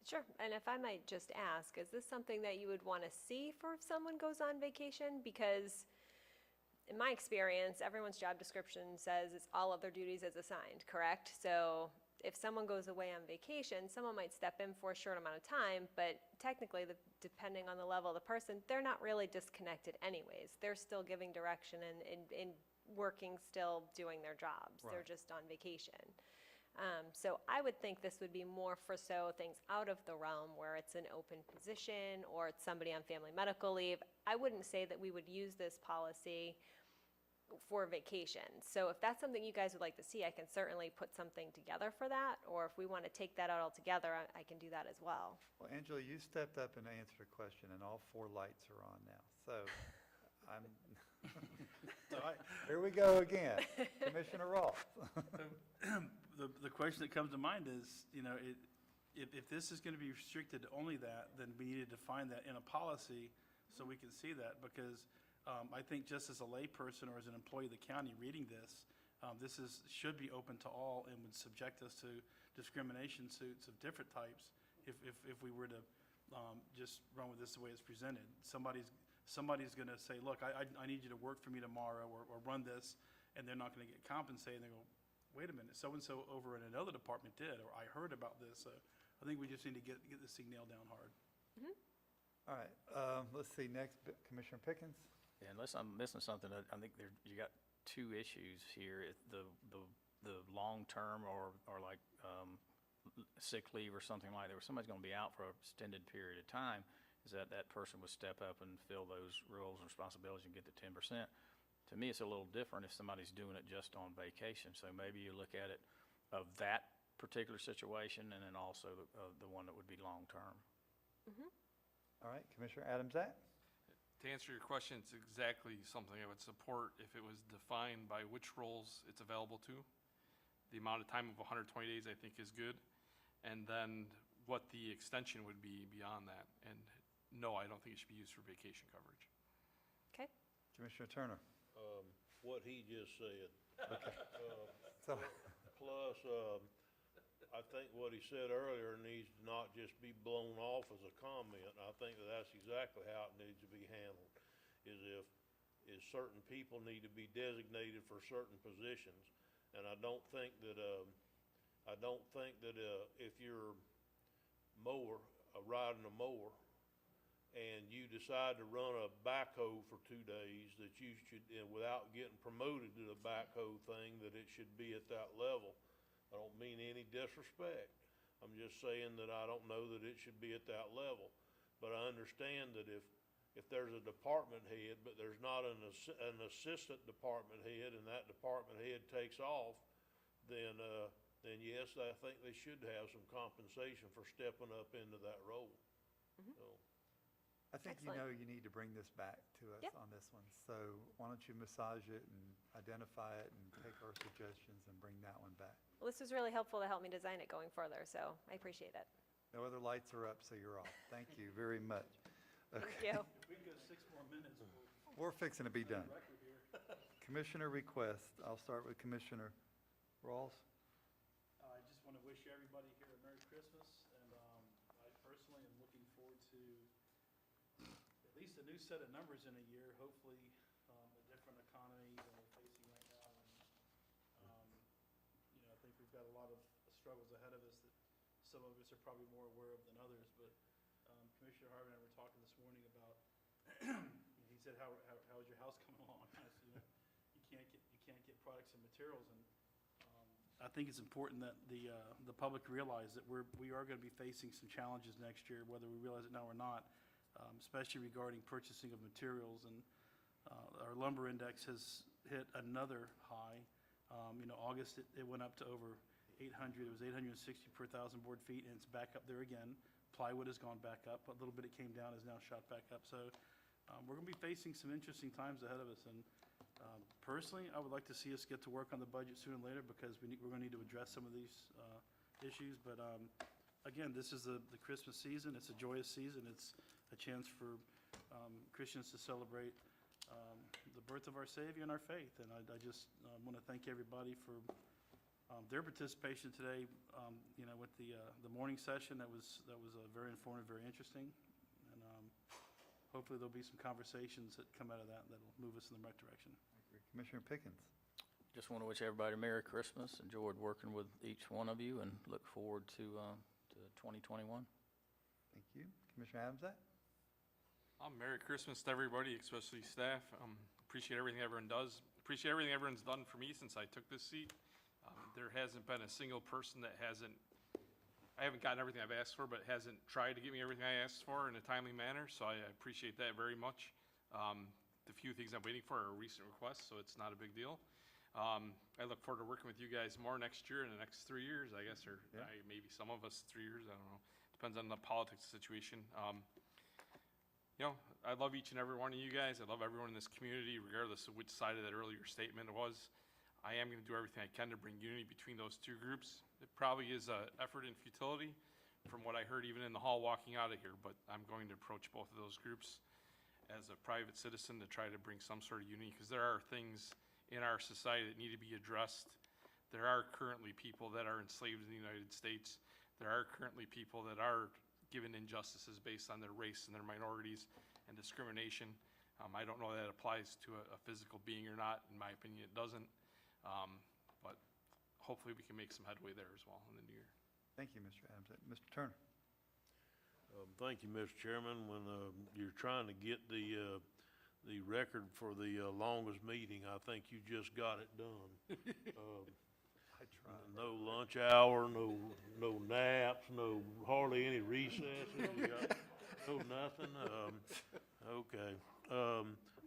Sure, and if I might just ask, is this something that you would want to see for if someone goes on vacation? Because in my experience, everyone's job description says it's all of their duties as assigned, correct? So if someone goes away on vacation, someone might step in for a short amount of time, but technically, depending on the level of the person, they're not really disconnected anyways. They're still giving direction and working, still doing their jobs. They're
Right.
just on vacation. So I would think this would be more for things out of the realm where it's an open position or it's somebody on family medical leave. I wouldn't say that we would use this policy for vacation. So if that's something you guys would like to see, I can certainly put something together for that. Or if we want to take that out altogether, I can do that as well.
Well, Angela, you stepped up and answered a question, and all 4 lights are on now. So here we go again. Commissioner Roth.
The question that comes to mind is, you know, if this is going to be restricted to only that, then we need to define that in a policy so we can see that, because I think just as a layperson or as an employee of the county reading this, should be open to all and would subject us to discrimination suits of different types if we were to just run with this the way it's presented. Somebody's going to say, look, I need you to work for me tomorrow or run this, and they're not going to get compensated. And they go, wait a minute, so-and-so over in another department did, or I heard about this. So I think we just need to get this thing nailed down hard.
All right, let's see, next, Commissioner Pickens.
Yeah, unless I'm missing something, I think you got 2 issues here. The long-term or like sick leave or something like that, where somebody's going to be out for an extended period of time, is that person would step up and fill those roles and responsibilities and get the 10%. To me, it's a little different if somebody's doing it just on vacation. So maybe you look at it of that particular situation and then also the one that would be long-term.
All right, Commissioner Adamzak.
To answer your question, it's exactly something I would support if it was defined by which roles it's available to. The amount of time of 120 days I think is good. And then what the extension would be beyond that. And no, I don't think it should be used for vacation coverage.
Okay.
Commissioner Turner.
What he just said.
So,
Plus, I think what he said earlier needs to not just be blown off as a comment. I think that's exactly how it needs to be handled, is certain people need to be designated for certain positions. And I don't think that if you're riding a mower, and you decide to run a backhoe for 2 days, that you should, without getting promoted to the backhoe thing, that it should be at that level. I don't mean any disrespect. I'm just saying that I don't know that it should be at that level. But I understand that if there's a department head, but there's not an assistant department head, and that department head takes off, then yes, I think they should have some compensation for stepping up into that role. So,
I think you know you need to bring this back to us
Yep.
on this one. So why don't you massage it and identify it and take our suggestions and bring that one back?
Well, this was really helpful to help me design it going further, so I appreciate it.
No other lights are up, so you're off. Thank you very much.
Thank you.
If we can go 6 more minutes,
We're fixing to be done.
record here.
Commissioner requests. I'll start with Commissioner Rawls.
I just want to wish everybody here a Merry Christmas, and I personally am looking forward to at least a new set of numbers in a year, hopefully a different economy than we're facing right now. And, I think we've got a lot of struggles ahead of us that some of us are probably more aware of than others. But Commissioner Harvey and I were talking this morning about, he said, how is your house coming along? I said, you can't get products and materials, and I think it's important that the public realize that we are going to be facing some challenges next year, whether we realize it now or not, especially regarding purchasing of materials. And our lumber index has hit another high. August, it went up to over 800. It was 860 per 1,000 board feet, and it's back up there again. Plywood has gone back up. A little bit it came down, is now shot back up. So we're going to be facing some interesting times ahead of us. And personally, I would like to see us get to work on the budget sooner than later, because we're going to need to address some of these issues. But again, this is the Christmas season. It's a joyous season. It's a chance for Christians to celebrate the birth of our Savior and our faith. And I just want to thank everybody for their participation today. With the morning session, that was very informative, very interesting. And hopefully there'll be some conversations that come out of that that'll move us in the right direction.
Commissioner Pickens.
Just want to wish everybody a Merry Christmas. Enjoyed working with each one of you and look forward to 2021.
Thank you. Commissioner Adamsack.
Merry Christmas to everybody, especially staff. Appreciate everything everyone does. Appreciate everything everyone's done for me since I took this seat. There hasn't been a single person that I haven't gotten everything I've asked for, but hasn't tried to get me everything I asked for in a timely manner, so I appreciate that very much. The few things I'm waiting for are recent requests, so it's not a big deal. I look forward to working with you guys more next year, in the next 3 years, I guess, or maybe some of us 3 years, I don't know. Depends on the politics situation. I love each and every one of you guys. I love everyone in this community, regardless of which side of that earlier statement it was. I am going to do everything I can to bring unity between those two groups. It probably is an effort in futility from what I heard even in the hall walking out of here, but I'm going to approach both of those groups as a private citizen to try to bring some sort of unity, because there are things in our society that need to be addressed. There are currently people that are enslaved in the United States. There are currently people that are given injustices based on their race and their minorities and discrimination. I don't know that applies to a physical being or not. In my opinion, it doesn't. But hopefully we can make some headway there as well in the new year.
Thank you, Mr. Adamsack. Mr. Turner.
Thank you, Mr. Chairman. When you're trying to get the record for the longest meeting, I think you just got it done.
I tried.
No lunch hour, no naps, hardly any recesses, no nothing. Okay.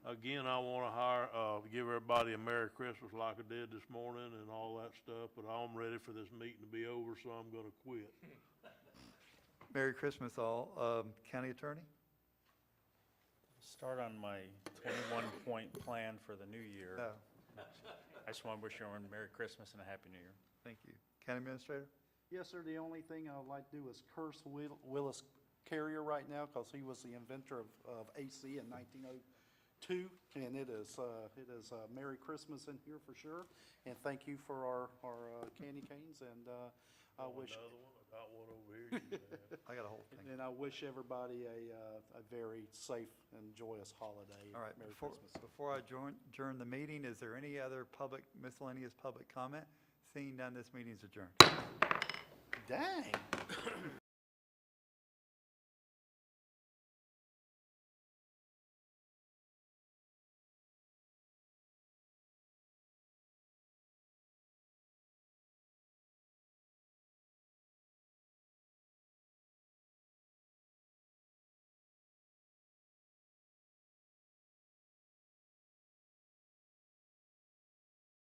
Again, I want to give everybody a Merry Christmas like I did this morning and all that stuff, but I'm ready for this meeting to be over, so I'm going to quit.
Merry Christmas, all. County Attorney?
Start on my 21-point plan for the new year.
No.
I just want to wish everyone Merry Christmas and a Happy New Year.
Thank you. County Administrator?
Yes, sir, the only thing I would like to do is curse Willis Carrier right now, because he was the inventor of AC in 1902, and it is Merry Christmas in here for sure, and thank you for our candy canes, and I wish...
Another one? I got one over here. You can have.
I got a whole thing.
And I wish everybody a very safe and joyous holiday.
All right,
Merry
before I adjourn the meeting, is there any other miscellaneous public comment? Seeing none, this meeting is adjourned.